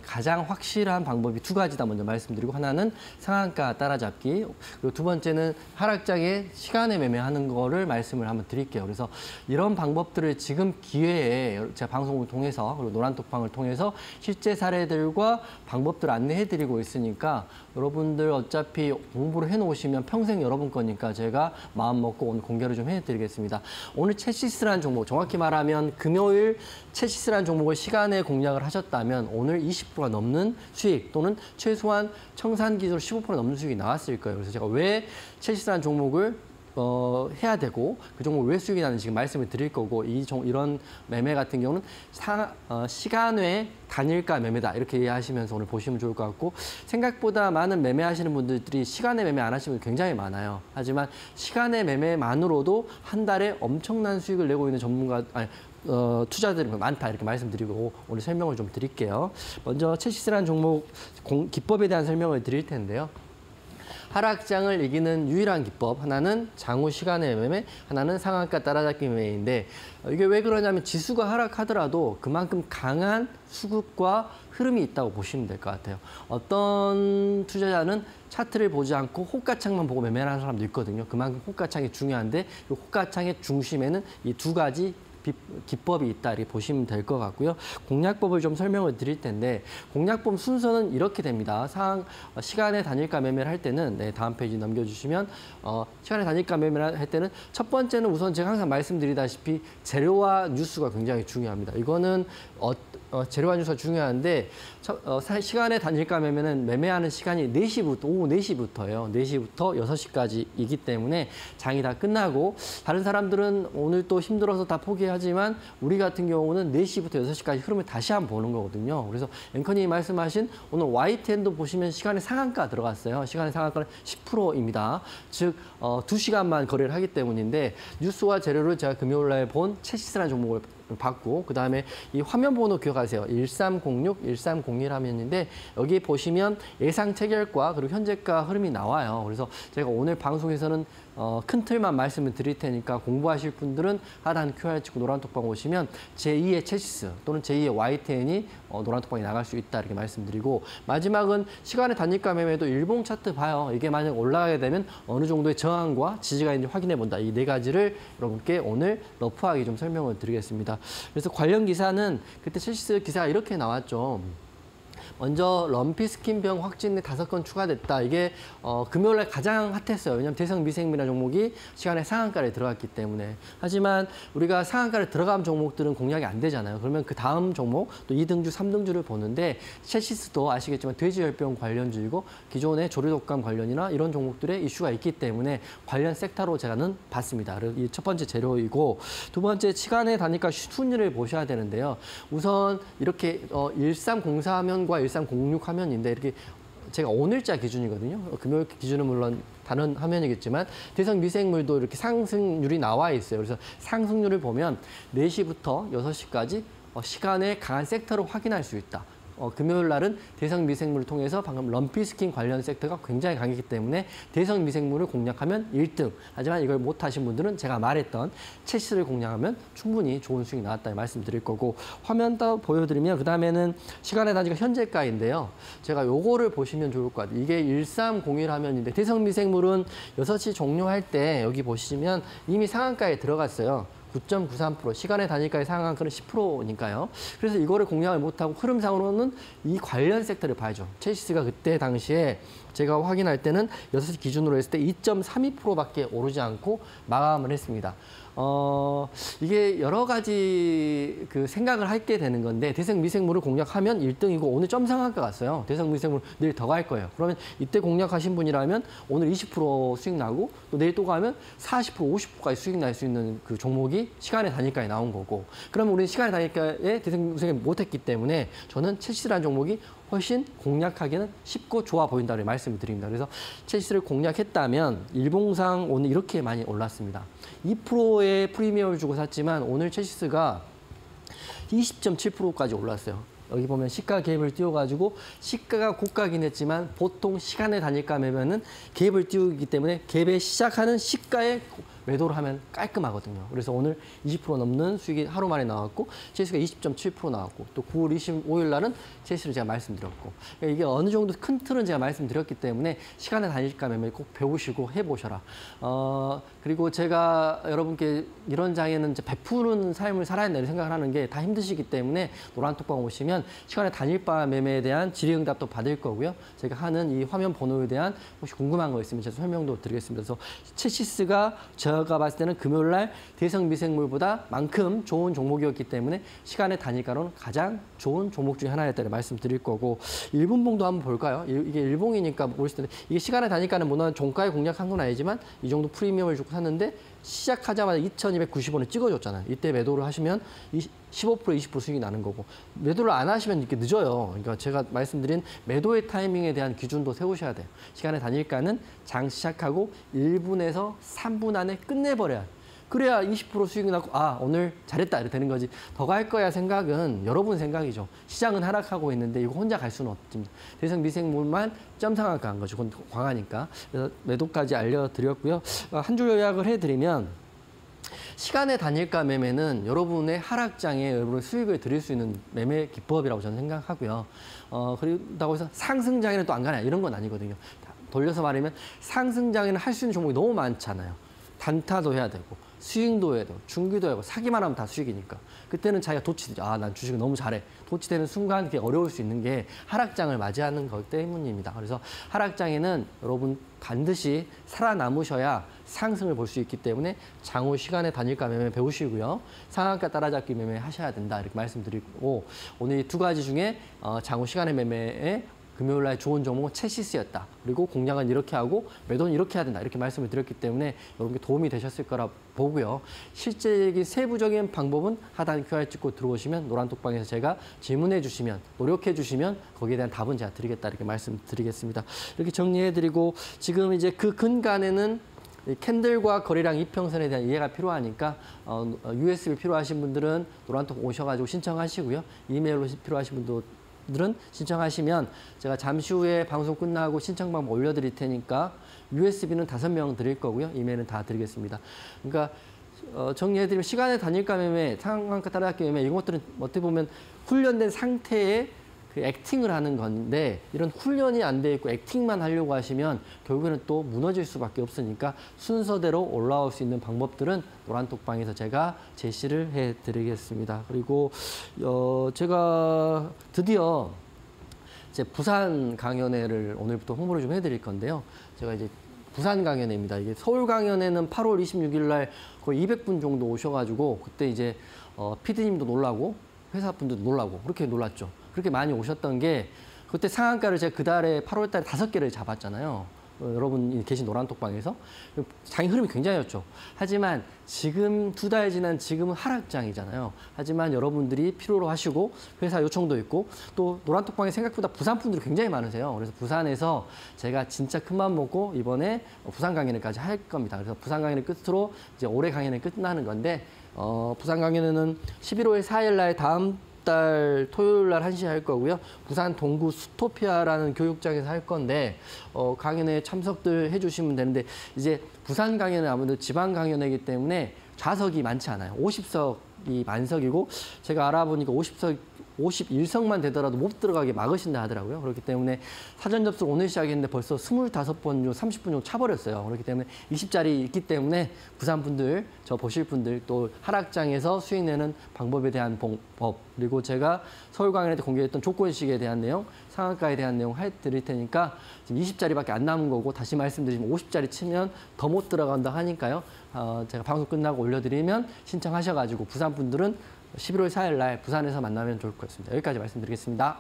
가장 확실한 방법이 2가지다 먼저 말씀드리고 하나는 상한가 따라잡기 그리고 두 번째는 하락장에 시간에 매매하는 거를 말씀을 한번 드릴게요. 그래서 이런 방법들을 지금 기회에 제가 방송을 통해서 그리고 노란톡방을 통해서 실제 사례들과 방법들을 안내해드리고 있으니까 여러분들 어차피 공부를 해놓으시면 평생 여러분 거니까 제가 마음 먹고 오늘 공개를 좀 해드리겠습니다. 오늘 첼시스라는 종목, 정확히 말하면 금요일 첼시스라는 종목을 시간에 공략을 하셨다면 오늘 20%가 넘는 수익 또는 최소한 청산 기준으로 15% 넘는 수익이 나왔을 거예요. 그래서 제가 왜 첼시스라는 종목을 해야 되고 그 종목 왜 수익이 나는지 지금 말씀을 드릴 거고 이런 매매 같은 경우는 시간 외 단일가 매매다 이렇게 이해하시면서 오늘 보시면 좋을 것 같고 생각보다 많은 매매하시는 분들이 시간에 매매 안 하시는 분들 굉장히 많아요. 하지만 시간의 매매만으로도 한 달에 엄청난 수익을 내고 있는 투자들이 많다 이렇게 말씀드리고 오늘 설명을 좀 드릴게요. 먼저 첼시스라는 종목 기법에 대한 설명을 드릴 텐데요. 하락장을 이기는 유일한 기법, 하나는 장후 시간의 매매, 하나는 상한가 따라잡기 매매인데 이게 왜 그러냐면 지수가 하락하더라도 그만큼 강한 수급과 흐름이 있다고 보시면 될 것 같아요. 어떤 투자자는 차트를 보지 않고 호가창만 보고 매매하는 사람도 있거든요. 그만큼 호가창이 중요한데 이 호가창의 중심에는 이 두 가지 기법이 있다 이렇게 보시면 될 것 같고요. 공략법을 좀 설명을 드릴 텐데 공략법 순서는 이렇게 됩니다. 시간의 단일가 매매를 할 때는 다음 페이지 넘겨주시면 시간의 단일가 매매를 할 때는 첫 번째는 우선 제가 항상 말씀드리다시피 재료와 뉴스가 굉장히 중요합니다. 이거는 재료와 뉴스가 중요한데 시간의 단일가 매매는 매매하는 시간이 4시부터 오후 4시부터예요. 4시부터 6시까지이기 때문에 장이 다 끝나고 다른 사람들은 오늘 또 힘들어서 다 포기하지만 우리 같은 경우는 4시부터 6시까지 흐름을 다시 한번 보는 거거든요. 그래서 앵커님이 말씀하신 오늘 YTN도 보시면 시간의 상한가 들어갔어요. 시간의 상한가는 10%입니다. 즉 2시간만 거래를 하기 때문인데 뉴스와 재료를 제가 금요일 날 본 채시스라는 종목을 받고 그다음에 이 화면 번호 기억하세요. 1306, 1301 화면인데 여기 보시면 예상 체결과 그리고 현재가 흐름이 나와요. 그래서 제가 오늘 방송에서는 큰 틀만 말씀을 드릴 테니까 공부하실 분들은 하단 QR 찍고 노란톡방 오시면 제2의 채시스 또는 제2의 YTN이 노란톡방에 나갈 수 있다 이렇게 말씀드리고 마지막은 시간의 단일가 매매도 일봉 차트 봐요. 이게 만약 올라가게 되면 어느 정도의 저항과 지지가 있는지 확인해 본다. 이 네 가지를 여러분께 오늘 러프하게 좀 설명을 드리겠습니다. 그래서 관련 기사는 그때 채시스 기사가 이렇게 나왔죠. 먼저 럼피 스킨병 확진이 5건 추가됐다. 이게 금요일 날 가장 핫했어요. 왜냐하면 대성 미생물이라는 종목이 시간에 상한가에 들어갔기 때문에. 하지만 우리가 상한가에 들어간 종목들은 공략이 안 되잖아요. 그러면 그 다음 종목 또 2등주, 3등주를 보는데 채시스도 아시겠지만 돼지열병 관련주이고 기존의 조류독감 관련이나 이런 종목들의 이슈가 있기 때문에 관련 섹터로 제가는 봤습니다. 이 첫 번째 재료이고 두 번째 시간의 단위가 순위를 보셔야 되는데요. 우선 이렇게 1304 화면과 1306 화면인데 이렇게 제가 오늘자 기준이거든요. 금요일 기준은 물론 다른 화면이겠지만 대성 미생물도 이렇게 상승률이 나와 있어요. 그래서 상승률을 보면 4시부터 6시까지 시간의 강한 섹터로 확인할 수 있다. 금요일 날은 대성 미생물을 통해서 방금 럼피 스킨 관련 섹터가 굉장히 강했기 때문에 대성 미생물을 공략하면 1등. 하지만 이걸 못하신 분들은 제가 말했던 채시를 공략하면 충분히 좋은 수익이 나왔다 말씀드릴 거고 화면 더 보여드리면 그다음에는 시간의 단위가 현재가인데요. 제가 요거를 보시면 좋을 것 같아요. 이게 1301 화면인데 대성 미생물은 6시 종료할 때 여기 보시면 이미 상한가에 들어갔어요. 9.93%, 시간의 단일가의 상한가는 10%니까요. 그래서 이거를 공략을 못하고 흐름상으로는 이 관련 섹터를 봐야죠. 채시스가 그때 당시에 제가 확인할 때는 6시 기준으로 했을 때 2.32%밖에 오르지 않고 마감을 했습니다. 이게 여러 가지 그 생각을 하게 되는 건데 대성 미생물을 공략하면 1등이고 오늘 점상한가 갔어요. 대성 미생물 내일 더 갈 거예요. 그러면 이때 공략하신 분이라면 오늘 20% 수익 나고 또 내일 또 가면 40%, 50%까지 수익 날 수 있는 그 종목이 시간의 단일가에 나온 거고 그러면 우리는 시간의 단일가에 대성 미생물을 못했기 때문에 저는 채시스라는 종목이 훨씬 공략하기는 쉽고 좋아 보인다고 말씀을 드립니다. 그래서 채시스를 공략했다면 일봉상 오늘 이렇게 많이 올랐습니다. 2%의 프리미엄을 주고 샀지만 오늘 채시스가 20.7%까지 올랐어요. 여기 보면 시가 갭을 띄워가지고 시가가 고가긴 했지만 보통 시간의 단일가 매매는 갭을 띄우기 때문에 갭에 시작하는 시가에 매도를 하면 깔끔하거든요. 그래서 오늘 20% 넘는 수익이 하루 만에 나왔고 채시가 20.7% 나왔고 또 9월 25일 날은 채시를 제가 말씀드렸고 그러니까 이게 어느 정도 큰 틀은 제가 말씀드렸기 때문에 시간의 단일가 매매 꼭 배우시고 해보셔라. 그리고 제가 여러분께 이런 장에는 이제 베푸는 삶을 살아야 된다는 생각을 하는 게 다 힘드시기 때문에 노란톡방 오시면 시간의 단일가 매매에 대한 질의응답도 받을 거고요. 제가 하는 이 화면 번호에 대한 혹시 궁금한 거 있으면 제가 설명도 드리겠습니다. 그래서 채시스가 제가 봤을 때는 금요일 날 대성 미생물보다 만큼 좋은 종목이었기 때문에 시간의 단일가로는 가장 좋은 종목 중에 하나였다는 말씀드릴 거고 일분봉도 한번 볼까요? 이게 일봉이니까 모르실 텐데 이게 시간의 단일가는 물론 종가에 공략한 건 아니지만 이 정도 프리미엄을 주고 샀는데 시작하자마자 2,290원을 찍어줬잖아요. 이때 매도를 하시면 15%, 20% 수익이 나는 거고 매도를 안 하시면 이렇게 늦어요. 그러니까 제가 말씀드린 매도의 타이밍에 대한 기준도 세우셔야 돼요. 시간의 단일가는 장 시작하고 1분에서 3분 안에 끝내버려야 그래야 20% 수익이 나고 오늘 잘했다 이렇게 되는 거지. 더 갈 거야 생각은 여러분 생각이죠. 시장은 하락하고 있는데 이거 혼자 갈 수는 없습니다. 대선 미생물만 점상한가 한 거죠. 그건 광하니까. 그래서 매도까지 알려드렸고요. 한 줄 요약을 해드리면 시간의 단일가 매매는 여러분의 하락장에 여러분의 수익을 드릴 수 있는 매매 기법이라고 저는 생각하고요. 그렇다고 해서 상승장에는 또 안 가냐 이런 건 아니거든요. 돌려서 말하면 상승장에는 할 수 있는 종목이 너무 많잖아요. 단타도 해야 되고 스윙도 해야 되고 중기도 하고 사기만 하면 다 수익이니까. 그때는 자기가 도취되죠. 난 주식을 너무 잘해. 도취되는 순간 그게 어려울 수 있는 게 하락장을 맞이하는 것 때문입니다. 그래서 하락장에는 여러분 반드시 살아남으셔야 상승을 볼 수 있기 때문에 장후 시간의 단일가 매매 배우시고요. 상한가 따라잡기 매매 하셔야 된다 이렇게 말씀드리고, 오늘 이 두 가지 중에 장후 시간의 매매에 금요일 날 좋은 종목은 체시스였다. 그리고 공략은 이렇게 하고 매도는 이렇게 해야 된다. 이렇게 말씀을 드렸기 때문에 여러분께 도움이 되셨을 거라 보고요. 실제적인 세부적인 방법은 하단 QR 찍고 들어오시면 노란톡방에서 제가 질문해 주시면, 노력해 주시면 거기에 대한 답은 제가 드리겠다. 이렇게 말씀드리겠습니다. 이렇게 정리해 드리고, 지금 이제 그 근간에는 캔들과 거래량 이평선에 대한 이해가 필요하니까 USB 필요하신 분들은 노란톡 오셔가지고 신청하시고요. 이메일로 필요하신 분들은 신청하시면 제가 잠시 후에 방송 끝나고 신청 방법 올려드릴 테니까 USB는 5명 드릴 거고요. 이메일은 다 드리겠습니다. 그러니까 정리해드리면 시간의 단일가 매매, 상한가 따라잡기 매매 이런 것들은 어떻게 보면 훈련된 상태에 그 액팅을 하는 건데, 이런 훈련이 안 돼 있고 액팅만 하려고 하시면 결국에는 또 무너질 수밖에 없으니까 순서대로 올라올 수 있는 방법들은 노란톡방에서 제가 제시를 해드리겠습니다. 그리고 제가 드디어 이제 부산 강연회를 오늘부터 홍보를 좀 해드릴 건데요. 제가 이제 부산 강연회입니다. 이게 서울 강연회는 8월 26일 날 거의 200분 정도 오셔가지고 그때 이제 PD님도 놀라고 회사 분들도 놀라고 그렇게 놀랐죠. 그렇게 많이 오셨던 게, 그때 상한가를 제가 그달에 8월 달에 5개를 잡았잖아요. 여러분이 계신 노란톡방에서. 장의 흐름이 굉장히였죠. 하지만 지금 2달 지난 지금은 하락장이잖아요. 하지만 여러분들이 필요로 하시고 회사 요청도 있고 또 노란톡방에 생각보다 부산 분들이 굉장히 많으세요. 그래서 부산에서 제가 진짜 큰맘 먹고 이번에 부산 강연회까지 할 겁니다. 그래서 부산 강연회 끝으로 이제 올해 강연회 끝나는 건데, 부산 강연회는 11월 4일 날 다음 달 토요일 날 1시에 할 거고요. 부산 동구 수토피아라는 교육장에서 할 건데, 강연에 참석들 해주시면 되는데, 이제 부산 강연은 아무래도 지방 강연회이기 때문에 좌석이 많지 않아요. 50석이 만석이고, 제가 알아보니까 51석만 되더라도 못 들어가게 막으신다 하더라고요. 그렇기 때문에 사전 접수를 오늘 시작했는데 벌써 25번 중 30분 정도 차버렸어요. 그렇기 때문에 20자리 있기 때문에 부산 분들, 저 보실 분들, 또 하락장에서 수익 내는 방법에 대한 법, 그리고 제가 서울 강연회 때 공개했던 조건식에 대한 내용, 상한가에 대한 내용 해드릴 테니까 지금 20자리밖에 안 남은 거고, 다시 말씀드리면 50자리 치면 더 못 들어간다 하니까요. 제가 방송 끝나고 올려드리면 신청하셔가지고 부산 분들은 11월 4일 날 부산에서 만나면 좋을 것 같습니다. 여기까지 말씀드리겠습니다.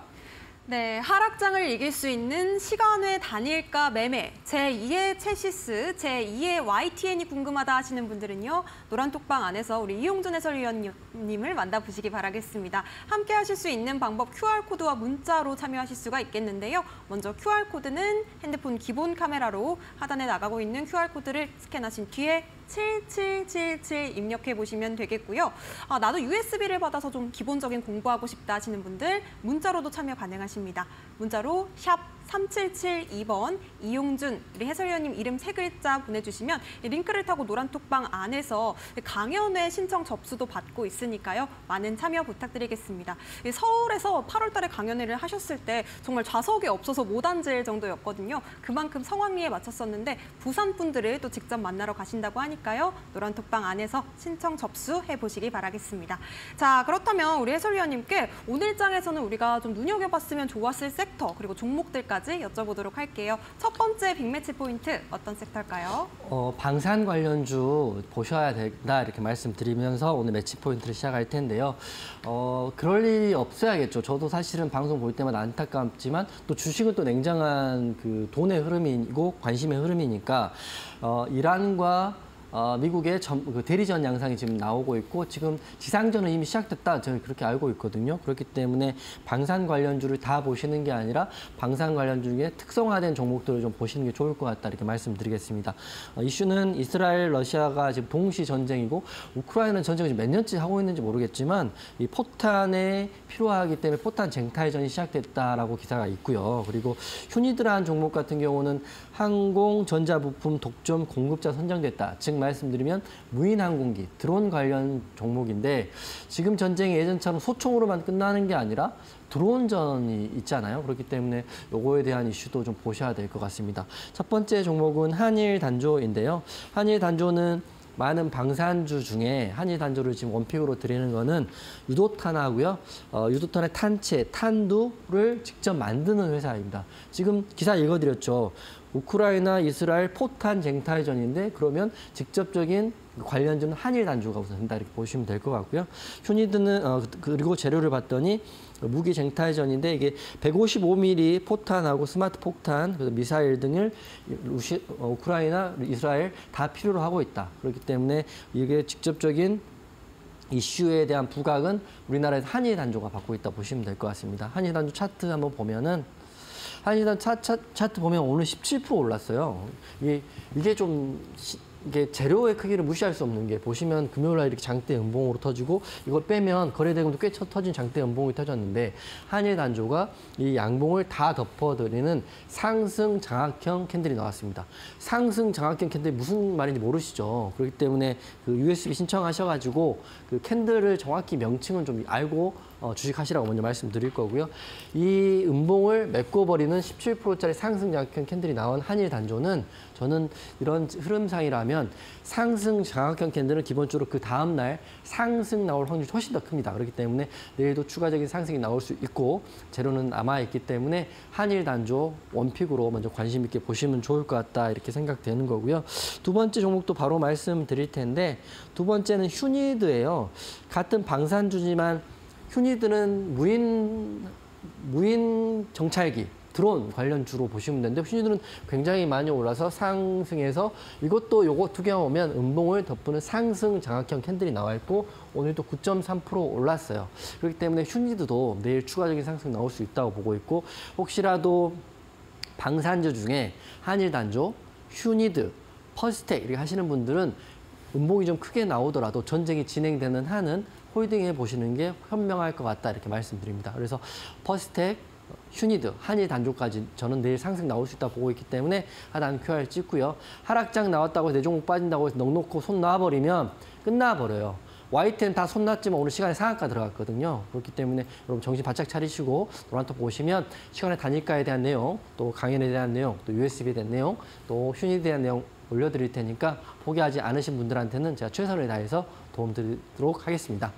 네, 하락장을 이길 수 있는 시간외 단일가 매매, 제2의 체시스, 제2의 YTN이 궁금하다 하시는 분들은요, 노란톡방 안에서 우리 이용준 해설위원님을 만나보시기 바라겠습니다. 함께 하실 수 있는 방법 QR코드와 문자로 참여하실 수가 있겠는데요. 먼저 QR코드는 핸드폰 기본 카메라로 하단에 나가고 있는 QR코드를 스캔하신 뒤에 7777 입력해 보시면 되겠고요. 나도 USB를 받아서 좀 기본적인 공부하고 싶다 하시는 분들 문자로도 참여 가능하십니다. 문자로 샵 3772번 이용준 우리 해설위원님 이름 3글자 보내주시면 링크를 타고 노란톡방 안에서 강연회 신청 접수도 받고 있으니까요. 많은 참여 부탁드리겠습니다. 서울에서 8월 달에 강연회를 하셨을 때 정말 좌석이 없어서 못 앉을 정도였거든요. 그만큼 성황리에 맞췄었는데 부산 분들을 또 직접 만나러 가신다고 하니까요. 노란톡방 안에서 신청 접수해 보시기 바라겠습니다. 자, 그렇다면 우리 해설위원님께 오늘 장에서는 우리가 좀 눈여겨봤으면 좋았을 섹터 그리고 종목들까지 여쭤보도록 할게요. 첫 번째 빅매치 포인트 어떤 섹터일까요? 방산 관련주 보셔야 된다 이렇게 말씀드리면서 오늘 매치 포인트를 시작할 텐데요. 그럴 일이 없어야겠죠. 저도 사실은 방송 볼 때마다 안타깝지만 또 주식은 또 냉정한 그 돈의 흐름이고 관심의 흐름이니까 이란과 미국의 그 대리전 양상이 지금 나오고 있고 지금 지상전은 이미 시작됐다. 저는 그렇게 알고 있거든요. 그렇기 때문에 방산 관련주를 다 보시는 게 아니라 방산 관련주 중에 특성화된 종목들을 좀 보시는 게 좋을 것 같다. 이렇게 말씀드리겠습니다. 이슈는 이스라엘, 러시아가 지금 동시 전쟁이고 우크라이나는 전쟁을 몇 년째 하고 있는지 모르겠지만 이 포탄에 필요하기 때문에 포탄 쟁탈전이 시작됐다라고 기사가 있고요. 그리고 휴니드라는 종목 같은 경우는 항공, 전자부품, 독점, 공급자 선정됐다. 즉 말씀드리면 무인항공기, 드론 관련 종목인데 지금 전쟁이 예전처럼 소총으로만 끝나는 게 아니라 드론전이 있잖아요. 그렇기 때문에 요거에 대한 이슈도 좀 보셔야 될 것 같습니다. 첫 번째 종목은 한일단조인데요. 한일단조는 많은 방산주 중에 한일단조를 지금 원픽으로 드리는 거는 유도탄하고요. 유도탄의 탄체, 탄두를 직접 만드는 회사입니다. 지금 기사 읽어드렸죠. 우크라이나, 이스라엘 포탄 쟁탈전인데 그러면 직접적인 관련주는 한일단조가 우선 된다 이렇게 보시면 될 것 같고요. 휴니드는 그리고 재료를 봤더니 무기 쟁탈전인데 이게 155mm 포탄하고 스마트 폭탄, 그래서 미사일 등을 우크라이나, 이스라엘 다 필요로 하고 있다. 그렇기 때문에 이게 직접적인 이슈에 대한 부각은 우리나라에서 한일단조가 받고 있다 보시면 될 것 같습니다. 한일단조 차트 한번 보면은 한일단 차트 보면 오늘 17% 올랐어요. 이게 좀 이게 재료의 크기를 무시할 수 없는 게 보시면 금요일날 이렇게 장대 음봉으로 터지고 이걸 빼면 거래대금도 꽤 터진 장대 음봉이 터졌는데 한일단조가 이 양봉을 다 덮어드리는 상승 장악형 캔들이 나왔습니다. 상승 장악형 캔들이 무슨 말인지 모르시죠? 그렇기 때문에 그 USB 신청하셔가지고 그 캔들을 정확히 명칭은 좀 알고 주식하시라고 먼저 말씀드릴 거고요. 이 음봉을 메꿔버리는 17%짜리 상승 장악형 캔들이 나온 한일단조는 저는 이런 흐름상이라면 상승 장악형 캔들은 기본적으로 그 다음날 상승 나올 확률이 훨씬 더 큽니다. 그렇기 때문에 내일도 추가적인 상승이 나올 수 있고 재료는 남아있기 때문에 한일단조 원픽으로 먼저 관심 있게 보시면 좋을 것 같다 이렇게 생각되는 거고요. 두 번째 종목도 바로 말씀드릴 텐데 두 번째는 휴니드예요. 같은 방산주지만 휴니드는 무인 정찰기, 드론 관련주로 보시면 되는데 휴니드는 굉장히 많이 올라서 상승해서 이것도 요거 두 개만 오면 음봉을 덮는 상승 장악형 캔들이 나와 있고 오늘도 9.3% 올랐어요. 그렇기 때문에 휴니드도 내일 추가적인 상승 나올 수 있다고 보고 있고 혹시라도 방산주 중에 한일단조, 휴니드, 퍼스텍 이렇게 하시는 분들은 음봉이 좀 크게 나오더라도 전쟁이 진행되는 한은 홀딩해 보시는 게 현명할 것 같다 이렇게 말씀드립니다. 그래서 퍼스텍, 휴니드, 한일단조까지 저는 내일 상승 나올 수 있다 보고 있기 때문에 하단 QR 찍고요. 하락장 나왔다고 해서 내 종목 빠진다고 해서 넉넉고 손 놔버리면 끝나버려요. YTN 다 손 놨지만 오늘 시간에 상한가 들어갔거든요. 그렇기 때문에 여러분 정신 바짝 차리시고 노란톡 보시면 시간의 단일가에 대한 내용, 또 강연에 대한 내용, 또 USB에 대한 내용, 또 휴니드에 대한 내용 올려드릴 테니까 포기하지 않으신 분들한테는 제가 최선을 다해서 도움드리도록 하겠습니다.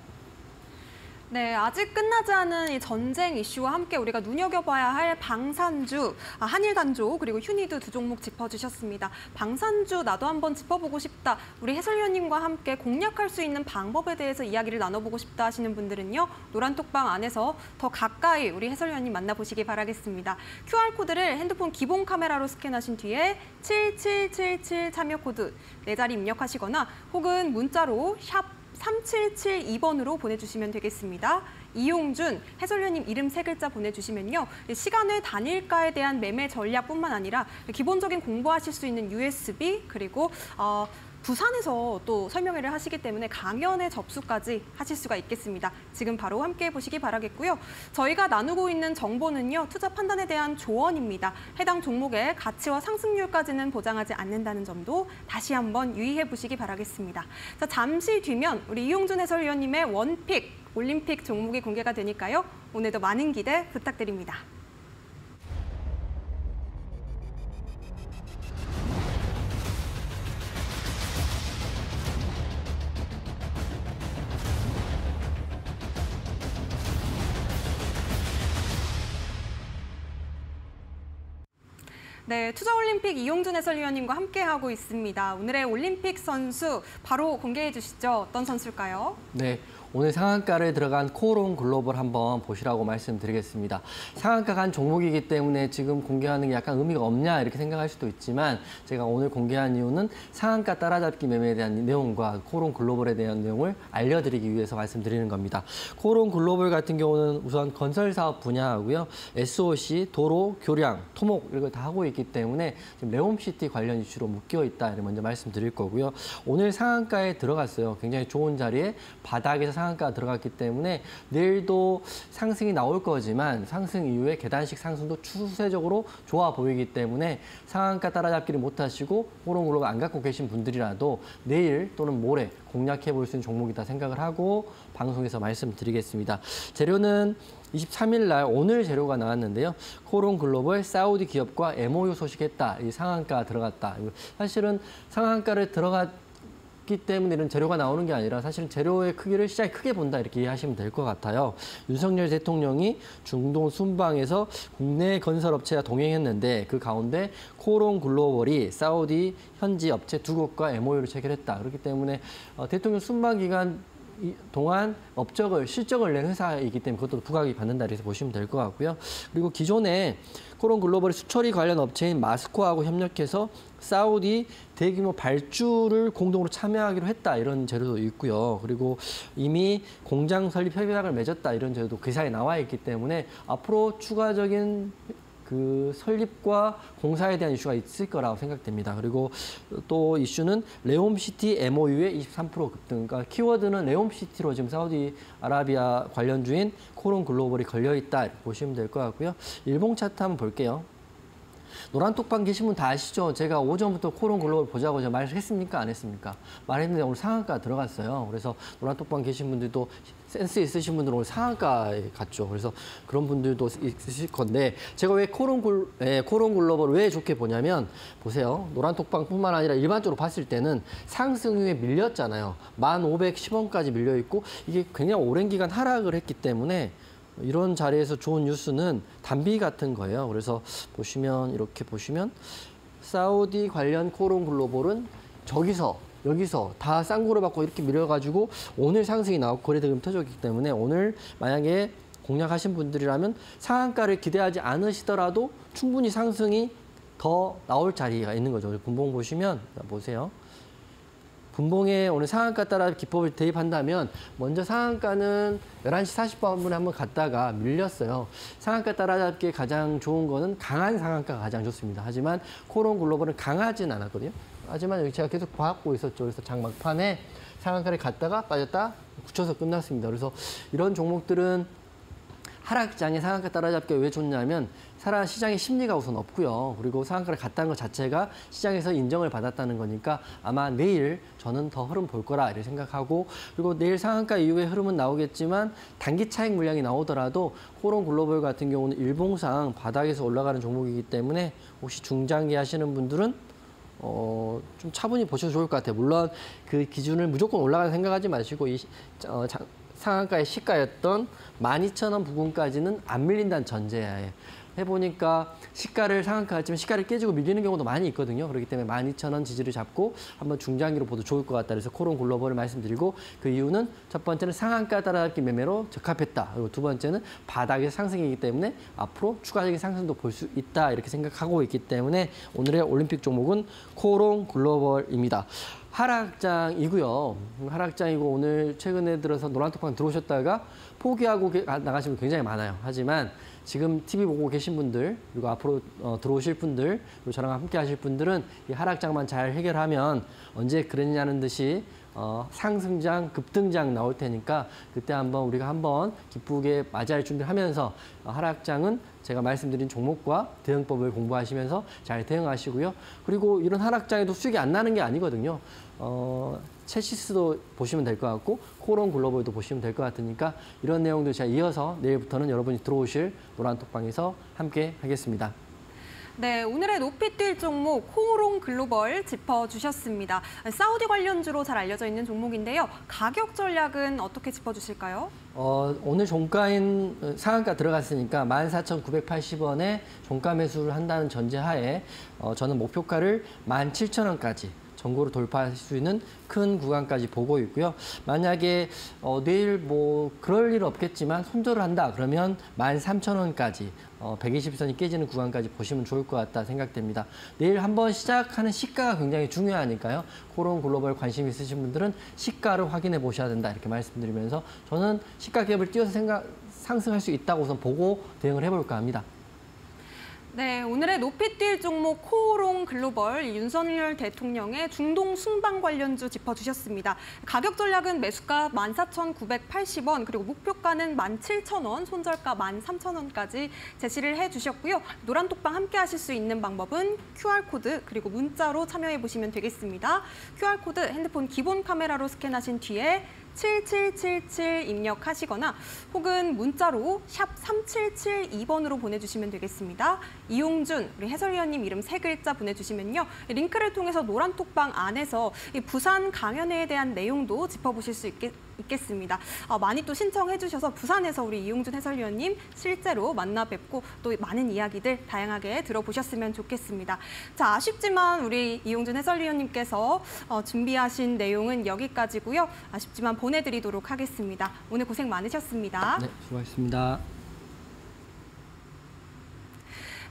네, 아직 끝나지 않은 이 전쟁 이슈와 함께 우리가 눈여겨봐야 할 방산주, 한일단조 그리고 휴니드 두 종목 짚어주셨습니다. 방산주 나도 한번 짚어보고 싶다. 우리 해설위원님과 함께 공략할 수 있는 방법에 대해서 이야기를 나눠보고 싶다 하시는 분들은요. 노란톡방 안에서 더 가까이 우리 해설위원님 만나보시기 바라겠습니다. QR코드를 핸드폰 기본 카메라로 스캔하신 뒤에 7777 참여 코드 4자리 입력하시거나 혹은 문자로 샵 3772번으로 보내주시면 되겠습니다. 이용준 해설위원님 이름 3글자 보내주시면요. 시간의 단일가에 대한 매매 전략뿐만 아니라 기본적인 공부하실 수 있는 USB 그리고 부산에서 또 설명회를 하시기 때문에 강연의 접수까지 하실 수가 있겠습니다. 지금 바로 함께 보시기 바라겠고요. 저희가 나누고 있는 정보는요. 투자 판단에 대한 조언입니다. 해당 종목의 가치와 상승률까지는 보장하지 않는다는 점도 다시 한번 유의해 보시기 바라겠습니다. 자, 잠시 뒤면 우리 이용준 해설위원님의 원픽 올림픽 종목이 공개가 되니까요. 오늘도 많은 기대 부탁드립니다. 네, 투자올림픽 이용준 해설위원님과 함께하고 있습니다. 오늘의 올림픽 선수 바로 공개해 주시죠. 어떤 선수일까요? 네, 오늘 상한가를 들어간 코오롱 글로벌 한번 보시라고 말씀드리겠습니다. 상한가 간 종목이기 때문에 지금 공개하는 게 약간 의미가 없냐 이렇게 생각할 수도 있지만 제가 오늘 공개한 이유는 상한가 따라잡기 매매에 대한 내용과 코오롱 글로벌에 대한 내용을 알려드리기 위해서 말씀드리는 겁니다. 코오롱 글로벌 같은 경우는 우선 건설 사업 분야하고요. SOC, 도로, 교량, 토목 이런 걸 다 하고 있기 때문에 지금 레옴시티 관련 이슈로 묶여 있다 이렇게 먼저 말씀드릴 거고요. 오늘 상한가에 들어갔어요. 굉장히 좋은 자리에 바닥에서 상한가 들어갔기 때문에 내일도 상승이 나올 거지만 상승 이후에 계단식 상승도 추세적으로 좋아 보이기 때문에 상한가 따라잡기를 못하시고 코오롱 글로벌 안 갖고 계신 분들이라도 내일 또는 모레 공략해 볼 수 있는 종목이다 생각을 하고 방송에서 말씀드리겠습니다. 재료는 23일 날 오늘 재료가 나왔는데요. 코오롱 글로벌 사우디 기업과 MOU 소식했다. 이 상한가 들어갔다. 사실은 상한가를 들어갔기 때문에 이런 재료가 나오는 게 아니라 사실은 재료의 크기를 시장이 크게 본다 이렇게 이해하시면 될 것 같아요. 윤석열 대통령이 중동 순방에서 국내 건설업체와 동행했는데 그 가운데 코오롱 글로벌이 사우디 현지 업체 두 곳과 MOU를 체결했다. 그렇기 때문에 대통령 순방 기간 동안 실적을 낸 회사이기 때문에 그것도 부각이 받는다 이렇게 보시면 될 것 같고요. 그리고 기존에 코오롱 글로벌이 수처리 관련 업체인 마스코하고 협력해서 사우디 대규모 발주를 공동으로 참여하기로 했다 이런 재료도 있고요. 그리고 이미 공장 설립 협약을 맺었다 이런 재료도 기사에 나와 있기 때문에 앞으로 추가적인 그 설립과 공사에 대한 이슈가 있을 거라고 생각됩니다. 그리고 또 이슈는 레옴시티 MOU의 23% 급등. 그러니까 키워드는 레옴시티로 지금 사우디아라비아 관련주인 코오롱 글로벌이 걸려 있다 보시면 될 것 같고요. 일봉 차트 한번 볼게요. 노란톡방 계신 분 다 아시죠? 제가 오전부터 코오롱 글로벌 보자고 제가 말을 했습니까? 안 했습니까? 말했는데 오늘 상한가 들어갔어요. 그래서 노란톡방 계신 분들도 센스 있으신 분들은 오늘 상한가에 갔죠. 그래서 그런 분들도 있으실 건데 제가 왜 코오롱 글로벌을 왜 좋게 보냐면 보세요. 노란톡방뿐만 아니라 일반적으로 봤을 때는 상승 후에 밀렸잖아요. 1,510원까지 밀려 있고 이게 굉장히 오랜 기간 하락을 했기 때문에 이런 자리에서 좋은 뉴스는 단비 같은 거예요. 그래서 이렇게 보시면 사우디 관련 코오롱 글로벌은 여기서 다 쌍구를 받고 이렇게 밀려가지고 오늘 상승이 나오고 거래대금 터졌기 때문에 오늘 만약에 공략하신 분들이라면 상한가를 기대하지 않으시더라도 충분히 상승이 더 나올 자리가 있는 거죠. 분봉 보시면 보세요. 분봉에 오늘 상한가 따라 기법을 대입한다면 먼저 상한가는 11시 40분에 한번 갔다가 밀렸어요. 상한가 따라잡기에 가장 좋은 거는 강한 상한가가 가장 좋습니다. 하지만 코오롱 글로벌은 강하진 않았거든요. 하지만 여기 제가 계속 봐갖고 있었죠. 그래서 장막판에 상한가를 갔다가 빠졌다 굳혀서 끝났습니다. 그래서 이런 종목들은 하락장에 상한가 따라잡기가 왜 좋냐면 시장의 심리가 우선 없고요. 그리고 상한가를 갔다는 것 자체가 시장에서 인정을 받았다는 거니까 아마 내일 저는 더 흐름 볼 거라 이렇게 생각하고 그리고 내일 상한가 이후에 흐름은 나오겠지만 단기 차익 물량이 나오더라도 코오롱 글로벌 같은 경우는 일봉상 바닥에서 올라가는 종목이기 때문에 혹시 중장기 하시는 분들은 좀 차분히 보셔도 좋을 것 같아요. 물론 그 기준을 무조건 올라가는 생각하지 마시고 상한가의 시가였던 12,000원 부근까지는 안 밀린다는 전제하에 해보니까 상한가 같지만 시가를 깨지고 밀리는 경우도 많이 있거든요. 그렇기 때문에 12,000원 지지를 잡고 한번 중장기로 봐도 좋을 것 같다. 그래서 코오롱 글로벌을 말씀드리고 그 이유는 첫 번째는 상한가 따라잡기 매매로 적합했다. 그리고 두 번째는 바닥에서 상승이기 때문에 앞으로 추가적인 상승도 볼 수 있다. 이렇게 생각하고 있기 때문에 오늘의 올림픽 종목은 코오롱 글로벌입니다. 하락장이고요. 하락장이고 오늘 최근에 들어서 노란톡방 들어오셨다가 포기하고 나가시는 분 굉장히 많아요. 하지만 지금 TV 보고 계신 분들 그리고 앞으로 들어오실 분들 그리고 저랑 함께 하실 분들은 이 하락장만 잘 해결하면 언제 그랬냐는 듯이 상승장, 급등장 나올 테니까 그때 우리가 기쁘게 맞이할 준비를 하면서 하락장은 제가 말씀드린 종목과 대응법을 공부하시면서 잘 대응하시고요. 그리고 이런 하락장에도 수익이 안 나는 게 아니거든요. 체시스도 보시면 될 것 같고 코오롱 글로벌도 보시면 될 것 같으니까 이런 내용들 제가 이어서 내일부터는 여러분이 들어오실 노란톡방에서 함께 하겠습니다. 네, 오늘의 높이 뛸 종목 코오롱 글로벌 짚어주셨습니다. 사우디 관련주로 잘 알려져 있는 종목인데요. 가격 전략은 어떻게 짚어주실까요? 오늘 종가인 상한가 들어갔으니까 14,980원에 종가 매수를 한다는 전제하에 저는 목표가를 17,000원까지 전고를 돌파할 수 있는 큰 구간까지 보고 있고요. 만약에 내일 뭐 그럴 일 없겠지만 손절을 한다 그러면 13,000원까지 120선이 깨지는 구간까지 보시면 좋을 것 같다 생각됩니다. 내일 한번 시작하는 시가가 굉장히 중요하니까요. 코오롱 글로벌 관심 있으신 분들은 시가를 확인해 보셔야 된다 이렇게 말씀드리면서 저는 시가 갭을 띄워서 상승할 수 있다고 우선 보고 대응을 해볼까 합니다. 네, 오늘의 높이 뛸 종목 코오롱 글로벌 윤석열 대통령의 중동 순방 관련주 짚어주셨습니다. 가격 전략은 매수가 14,980원, 그리고 목표가는 17,000원, 손절가 13,000원까지 제시를 해주셨고요. 노란톡방 함께 하실 수 있는 방법은 QR코드 그리고 문자로 참여해 보시면 되겠습니다. QR코드 핸드폰 기본 카메라로 스캔하신 뒤에 7777 입력하시거나 혹은 문자로 샵 3772번으로 보내주시면 되겠습니다. 이용준, 우리 해설위원님 이름 3글자 보내주시면요. 링크를 통해서 노란톡방 안에서 이 부산 강연회에 대한 내용도 짚어보실 수 있겠습니다. 많이 또 신청해 주셔서 부산에서 우리 이용준 해설위원님 실제로 만나 뵙고 또 많은 이야기들 다양하게 들어보셨으면 좋겠습니다. 자, 아쉽지만 우리 이용준 해설위원님께서 준비하신 내용은 여기까지고요. 아쉽지만 보내드리도록 하겠습니다. 오늘 고생 많으셨습니다. 네, 수고하셨습니다.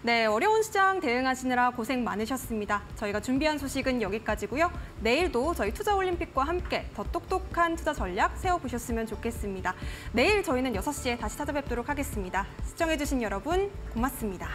네, 어려운 시장 대응하시느라 고생 많으셨습니다. 저희가 준비한 소식은 여기까지고요. 내일도 저희 투자올림픽과 함께 더 똑똑한 투자 전략 세워보셨으면 좋겠습니다. 내일 저희는 6시에 다시 찾아뵙도록 하겠습니다. 시청해주신 여러분 고맙습니다.